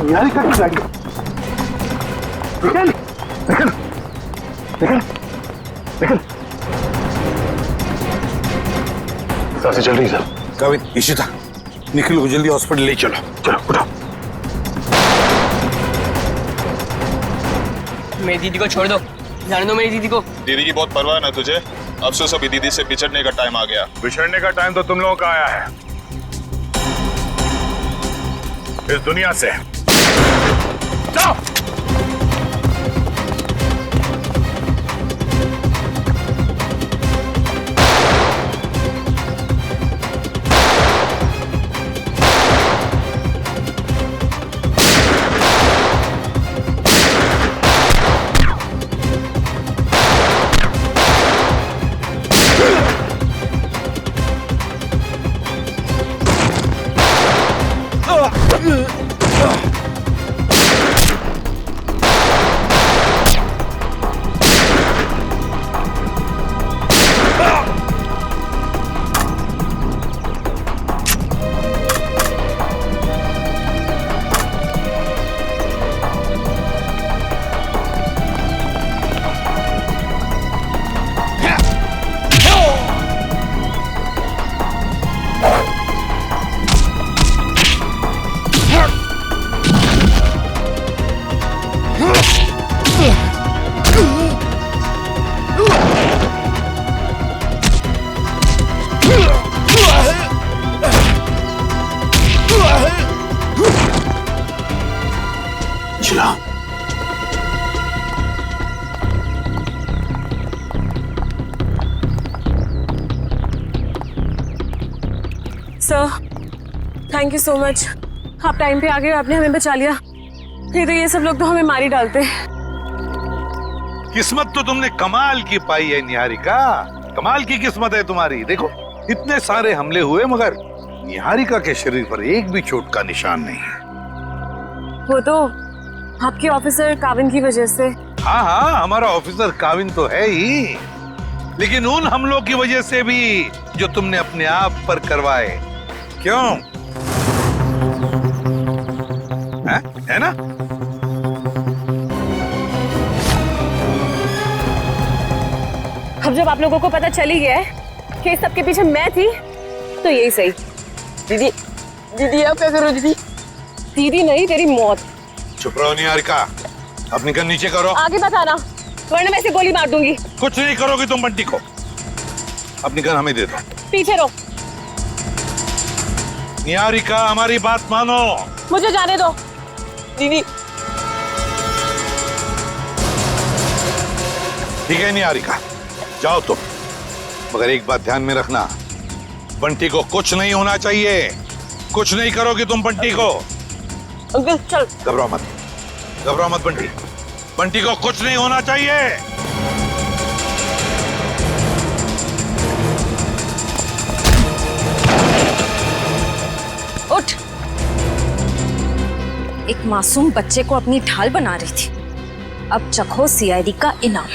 S20: निहारिका की गाड़ी। निकल निकल निकल निकल।
S15: सांसें चल रही सर।
S13: काविन, इशिता, निखिल को जल्दी हॉस्पिटल ले चलो।
S15: चलो उठो।
S17: मेरी दीदी को छोड़ दो, जाने दो मेरी दीदी को।
S6: दीदी की बहुत परवाह ना तुझे? अफसोस अभी दीदी से बिछड़ने का टाइम आ गया। बिछड़ने का टाइम तो तुम लोगों का आया है, इस दुनिया से। जाओ।
S11: Sir thank you so much, आप टाइम पे आ गए, आपने हमें बचा लिया। नहीं तो ये सब लोग तो हमें मार ही डालते।
S7: किस्मत तो तुमने कमाल की पाई है निहारिका, कमाल की किस्मत है तुम्हारी। देखो इतने सारे हमले हुए मगर निहारिका के शरीर पर एक भी चोट का निशान नहीं है।
S11: वो तो आपके ऑफिसर काविन की वजह से।
S7: हाँ हाँ, हमारा ऑफिसर काविन तो है ही, लेकिन उन हमलों की वजह से भी जो तुमने अपने आप पर करवाए। क्यों है ना?
S11: अब जब आप लोगों को पता चल ही गया है कि इस सबके पीछे मैं थी, तो यही सही। दीदी दीदी आप क्या करो दीदी? दीदी नहीं, तेरी मौत।
S7: चुप रहो निहारिका, अपनी गन नीचे करो।
S11: आगे बताना वरना मैं इसे गोली मार दूंगी।
S7: कुछ नहीं करोगी तुम बंटी को, अपनी गन हमें दे दो।
S11: पीछे रहो।
S7: निहारिका हमारी बात मानो।
S11: मुझे जाने दो दीदी।
S7: ठीक है निहारिका, जाओ तुम, मगर एक बात ध्यान में रखना, बंटी को कुछ नहीं होना चाहिए। कुछ नहीं करोगी तुम बंटी को।
S11: अंकल चल।
S7: घबराओ मत, घबराओ मत बंटी, बंटी को कुछ नहीं होना चाहिए।
S12: उठ। एक मासूम बच्चे को अपनी ढाल बना रही थी, अब चखो सीआईडी का इनाम।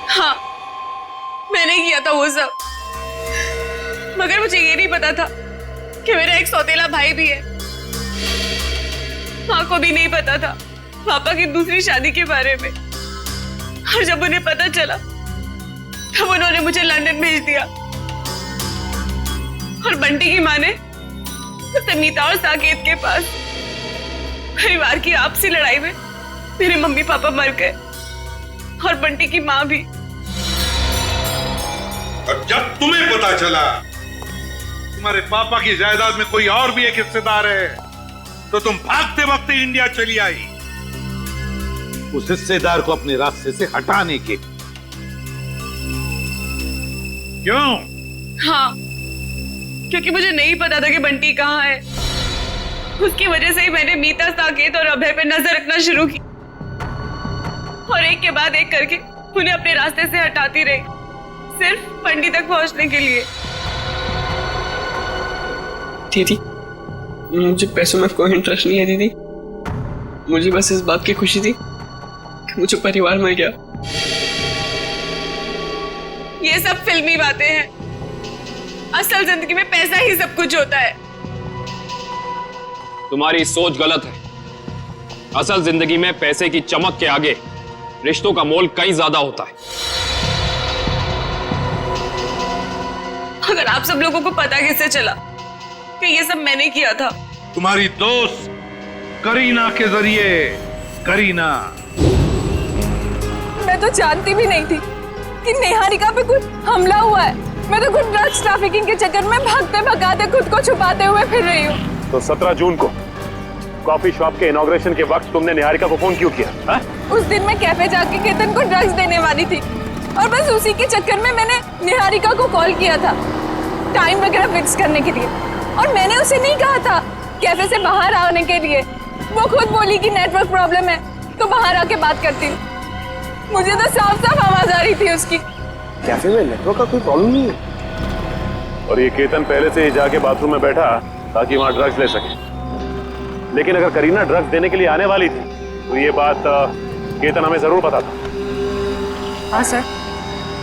S11: हाँ मैंने किया था वो सब, मगर मुझे ये नहीं पता था कि मेरा एक सौतेला भाई भी है। माँ को भी नहीं पता था पापा की दूसरी शादी के बारे में, और जब उन्हें पता चला तब उन्होंने मुझे लंदन भेज दिया। और बंटी की माँ ने उसे मीता और साकेत के पास। परिवार की आपसी लड़ाई में मेरे मम्मी पापा मर गए और बंटी की माँ भी।
S7: और जब तुम्हें पता चला तुम्हारे पापा की जायदाद में कोई और भी एक हिस्सेदार है, तो तुम भागते भागते इंडिया चली आई उस हिस्सेदार को अपने रास्ते से हटाने के। क्यों?
S11: हाँ, क्योंकि मुझे नहीं पता था कि बंटी कहाँ है। उसकी वजह से ही मैंने मीता, साकेत और अभय पे नजर रखना शुरू की, और एक के बाद एक करके उन्हें अपने रास्ते से हटाती रही, सिर्फ बंटी तक पहुंचने के लिए।
S17: दीदी मुझे पैसों में कोई इंटरेस्ट नहीं है दीदी, मुझे बस इस बात की खुशी थी कि मुझे परिवार मिल गया।
S11: ये सब फिल्मी बातें हैं, असल जिंदगी में पैसा ही सब कुछ होता है।
S4: तुम्हारी सोच गलत है। असल जिंदगी में पैसे की चमक के आगे रिश्तों का मोल कई ज्यादा होता है।
S11: अगर आप सब लोगों को पता कैसे चला कि ये सब मैंने किया था?
S7: तुम्हारी दोस्त करीना के जरिए। करीना,
S11: मैं तो जानती भी नहीं थी कि निहारिका पे कुछ हमला हुआ है। मैं तो खुद ड्रग्स ट्रैफिकिंग के चक्कर में भागते भगाते खुद को छुपाते हुए फिर रही हूँ।
S15: तो 17 जून को कॉफी शॉप के इनॉग्रेशन के वक्त तुमने निहारिका को फोन क्यों किया? हा?
S11: उस दिन मैं कैफे जाके केतन को ड्रग्स देने वाली थी, और बस उसी के चक्कर में मैंने निहारिका को कॉल किया था टाइम वगैरह फिक्स करने के लिए। और मैंने उसे नहीं कहा था कैफे से बाहर आने के लिए, वो खुद बोली कि नेटवर्क प्रॉब्लम है तो बाहर आके बात करती हूँ। मुझे तो साफ साफ आवाज आ रही थी उसकी।
S15: कैफे में नेटवर्क का कोई प्रॉब्लम नहीं है, और ये केतन पहले से ही जाके बाथरूम में बैठा ताकि वहां ड्रग्स ले सके। लेकिन अगर करीना ड्रग्स देने के लिए आने वाली थी तो ये बात केतन हमें जरूर पता था।
S18: हाँ सर,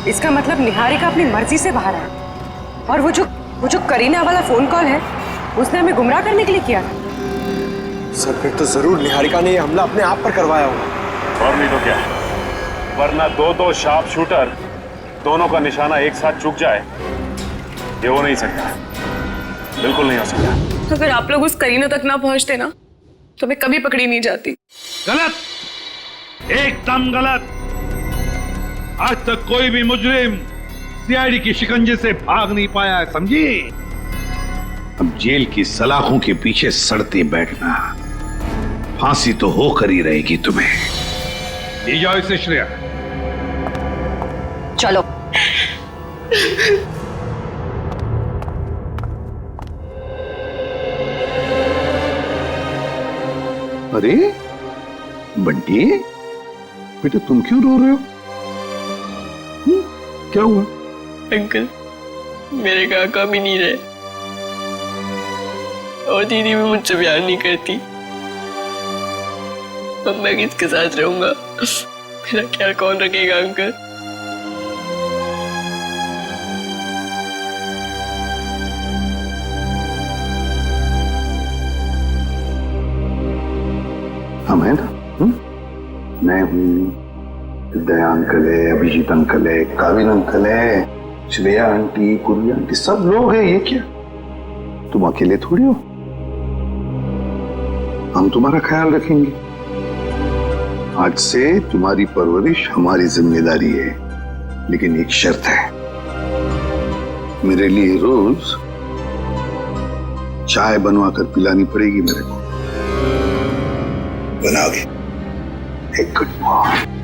S18: इसका मतलब निहारिका अपनी मर्जी से बाहर आया, और वो जो करीना वाला फोन कॉल है उसने हमें गुमराह करने के लिए किया था।
S3: सर फिर तो जरूर निहारिका ने ये हमला अपने आप पर करवाया होगा।
S15: और नहीं तो क्या, वरना दो शार्प शूटर दोनों का निशाना एक साथ चूक जाए, ये हो नहीं सकता, बिल्कुल नहीं हो सकता।
S11: अगर आप लोग उस करीना तक ना पहुंचते ना तो मैं कभी पकड़ी नहीं जाती।
S7: गलत, एकदम गलत। आज तक कोई भी मुजरिम सीआईडी की शिकंजे से भाग नहीं पाया है, समझी? अब जेल की सलाखों के पीछे सड़ते बैठना, फांसी तो होकर ही रहेगी तुम्हें। ले जाओ इसे श्रेया।
S12: चलो।
S13: अरे बंटी, बेटा तुम क्यों रो रहे हो? क्या हुआ?
S17: अंकल, मेरे काका भी नहीं रहे और दीदी भी मुझसे प्यार नहीं करती। अब मैं किसके साथ रहूंगा? मेरा ख्याल कौन रखेगा अंकल?
S13: हम है ना, मैं हूँ, दया अंकल है, अभिजीत अंकल है, काविन अंकल है, श्रेया आंटी, पूर्वी आंटी, सब लोग हैं। ये क्या, तुम अकेले थोड़ी हो? हम तुम्हारा ख्याल रखेंगे। आज से तुम्हारी परवरिश हमारी जिम्मेदारी है, लेकिन एक शर्त है, मेरे लिए रोज चाय बनवा कर पिलानी पड़ेगी मेरे को। बनाओगे? एक गुड मॉर्निंग।